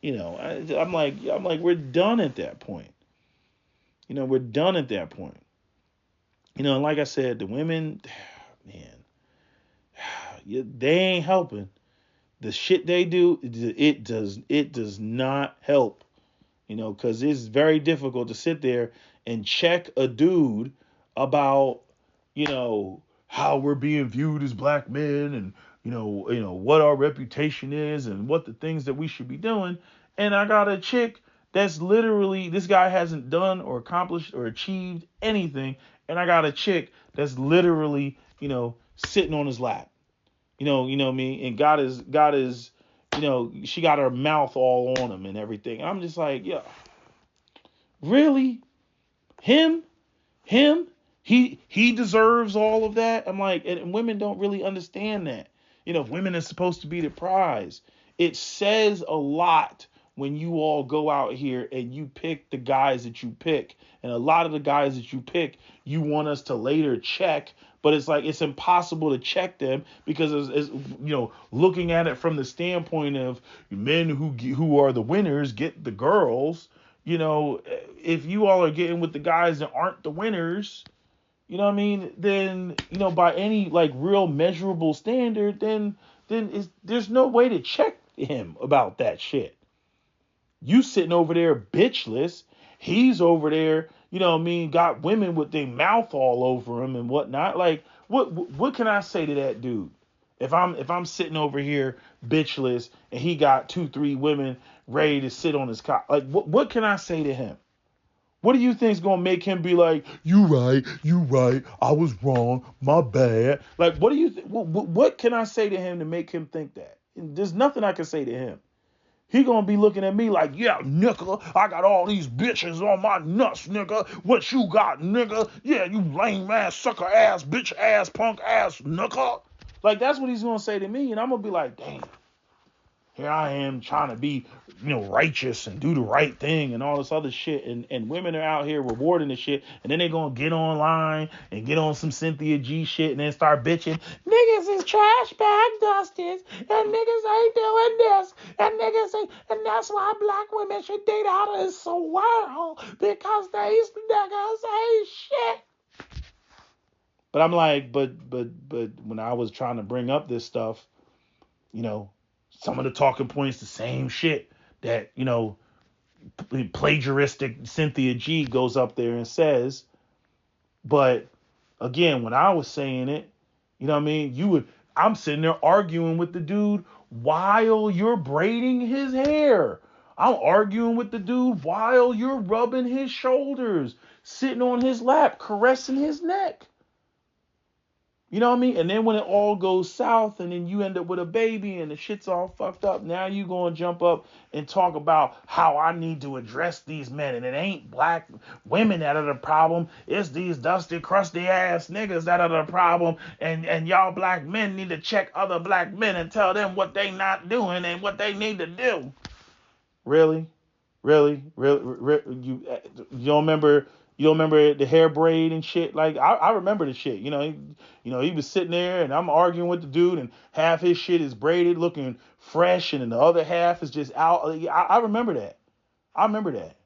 I'm like we're done at that point. We're done at that point. And like I said, the women, man, they ain't helping. The shit they do, it does not help. Because it's very difficult to sit there and check a dude about, how we're being viewed as black men, and what our reputation is and what the things that we should be doing. And I got a chick that's literally, this guy hasn't done or accomplished or achieved anything, and I got a chick that's literally, sitting on his lap. What I mean? And God is, she got her mouth all on him and everything. I'm just like, yeah, really? Him? Him? He deserves all of that? I'm like, and women don't really understand that. Women are supposed to be the prize. It says a lot when you all go out here and you pick the guys that you pick. And a lot of the guys that you pick, you want us to later check, but it's like it's impossible to check them because as looking at it from the standpoint of men who are the winners get the girls. If you all are getting with the guys that aren't the winners, what I mean, then by any like real measurable standard, then there's no way to check him about that shit. You sitting over there bitchless. He's over there, got women with their mouth all over him and whatnot. Like, what can I say to that dude? If I'm sitting over here bitchless and he got 2-3 women ready to sit on his cock, like what can I say to him? What do you think's gonna make him be like, you right, I was wrong, my bad? Like, what do you what can I say to him to make him think that? There's nothing I can say to him. He gonna be looking at me like, yeah, nigga, I got all these bitches on my nuts, nigga. What you got, nigga? Yeah, you lame ass, sucker ass, bitch ass, punk ass, nigga. Like, that's what he's gonna say to me, and I'm gonna be like, damn. Here I am trying to be, righteous and do the right thing and all this other shit. And women are out here rewarding the shit. And then they're going to get online and get on some Cynthia G shit and then start bitching. Niggas is trash bag dusters and niggas ain't doing this. And niggas ain't. And that's why black women should date out of this world because these niggas ain't shit. But I'm like, but when I was trying to bring up this stuff, some of the talking points, the same shit that, plagiaristic Cynthia G goes up there and says. But again, when I was saying it, I'm sitting there arguing with the dude while you're braiding his hair. I'm arguing with the dude while you're rubbing his shoulders, sitting on his lap, caressing his neck. You know what I mean? And then when it all goes south and then you end up with a baby and the shit's all fucked up, now you going to jump up and talk about how I need to address these men. And it ain't black women that are the problem. It's these dusty, crusty ass niggas that are the problem. And y'all black men need to check other black men and tell them what they not doing and what they need to do. Really? Really? You don't remember... You don't remember the hair braid and shit? Like, I remember the shit. He was sitting there and I'm arguing with the dude and half his shit is braided looking fresh and then the other half is just out. I remember that. I remember that.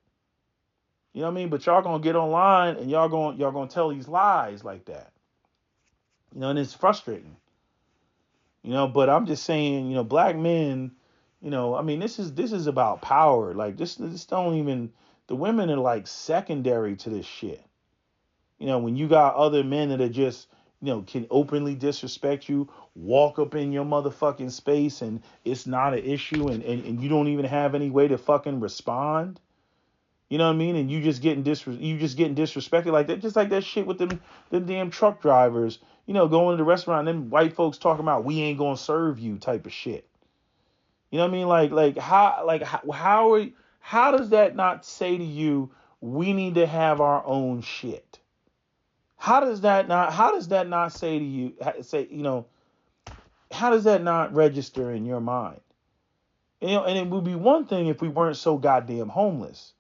You know what I mean? But y'all gonna get online and y'all gonna tell these lies like that. And it's frustrating. But I'm just saying, black men, this is about power. Like, this don't even... The women are like secondary to this shit. When you got other men that are just, can openly disrespect you, walk up in your motherfucking space and it's not an issue and you don't even have any way to fucking respond. You know what I mean? And you just getting disrespected like that. Just like that shit with them damn truck drivers, going to the restaurant and them white folks talking about we ain't gonna serve you type of shit. You know what I mean? How does that not say to you we need to have our own shit. How does that not say to you, how does that not register in your mind? And it would be one thing if we weren't so goddamn homeless.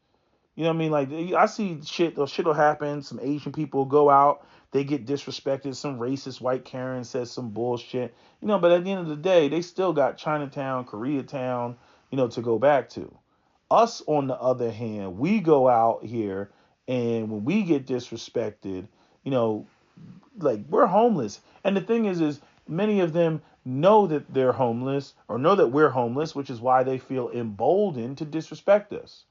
You know what I mean? Like, I see shit will happen. Some Asian people go out, they get disrespected. Some racist white Karen says some bullshit. But at the end of the day, they still got Chinatown, Koreatown, to go back to. Us, on the other hand, we go out here, and when we get disrespected, like, we're homeless. And the thing is many of them know that they're homeless, or know that we're homeless, which is why they feel emboldened to disrespect us.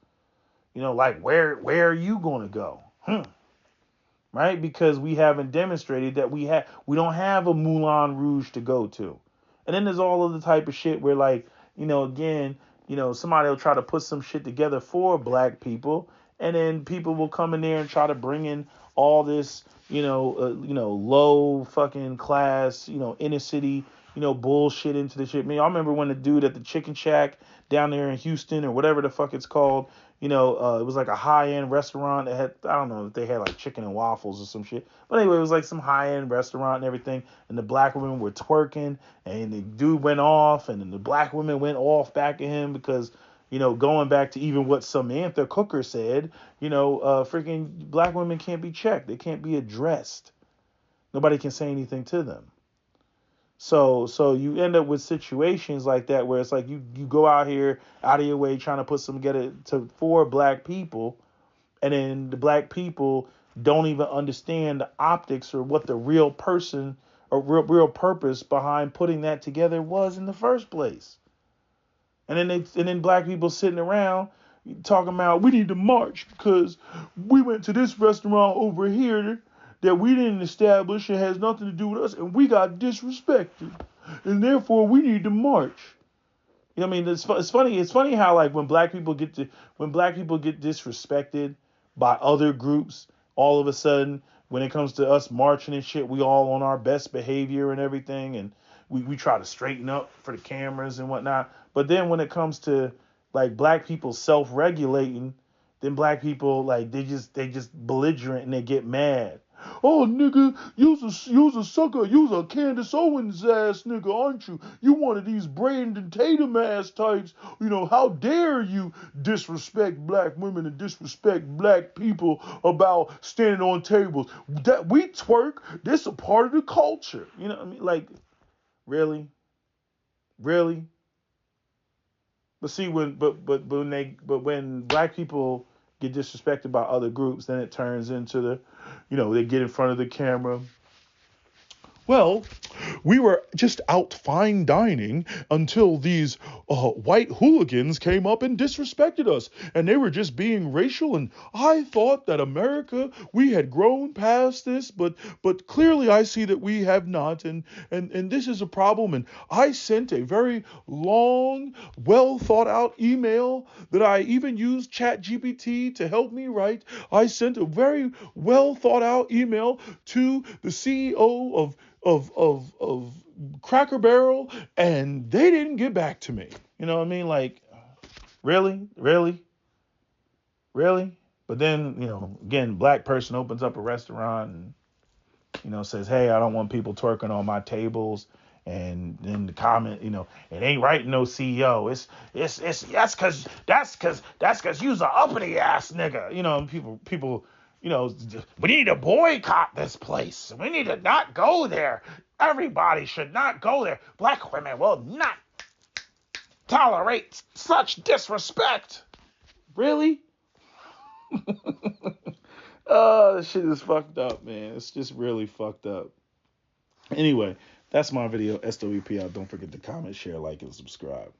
Like, where are you going to go? Right? Because we haven't demonstrated that we don't have a Moulin Rouge to go to. And then there's all of the type of shit where, like, again, somebody will try to put some shit together for black people, and then people will come in there and try to bring in all this, low fucking class, inner city, bullshit into the shit. I mean, I remember when the dude at the Chicken Shack down there in Houston, or whatever the fuck it's called, it was like a high-end restaurant that had, I don't know if they had like chicken and waffles or some shit. But anyway, it was like some high-end restaurant and everything. And the black women were twerking, and the dude went off, and then the black women went off back at him because, going back to even what Samantha Cooker said, freaking black women can't be checked. They can't be addressed. Nobody can say anything to them. So you end up with situations like that where it's like you go out here out of your way trying to put some together for black people, and then the black people don't even understand the optics or what the real person or real purpose behind putting that together was in the first place. And then black people sitting around talking about, we need to march because we went to this restaurant over here that we didn't establish and has nothing to do with us, and we got disrespected, and therefore we need to march. You know what I mean? It's funny. It's funny how, like, when black people get disrespected by other groups, all of a sudden, when it comes to us marching and shit, we all on our best behavior and everything, and we try to straighten up for the cameras and whatnot. But then when it comes to, like, black people self-regulating, then black people, like, they just belligerent and they get mad. Oh, nigga, you's a sucker. You's a Candace Owens ass nigga, aren't you? You one of these Brandon Tatum ass types. How dare you disrespect black women and disrespect black people about standing on tables? That we twerk, this a part of the culture. You know what I mean? Like, really? Really? But see, when black people get disrespected by other groups, then it turns into they get in front of the camera. Well, we were just out fine dining until these white hooligans came up and disrespected us. And they were just being racial. And I thought that America, we had grown past this. But clearly I see that we have not. And this is a problem. And I sent a very long, well thought out email that I even used ChatGPT to help me write. I sent a very well thought out email to the CEO of Cracker Barrel, and they didn't get back to me. You know what I mean? Like, really? But then, again, black person opens up a restaurant and, says, hey, I don't want people twerking on my tables. And then the comment, it ain't right, no CEO. That's cause you's a uppity ass nigga. And people, we need to boycott this place. We need to not go there. Everybody should not go there. Black women will not tolerate such disrespect. Really? Oh, this shit is fucked up, man. It's just really fucked up. Anyway, that's my video. SWP out. Don't forget to comment, share, like, and subscribe.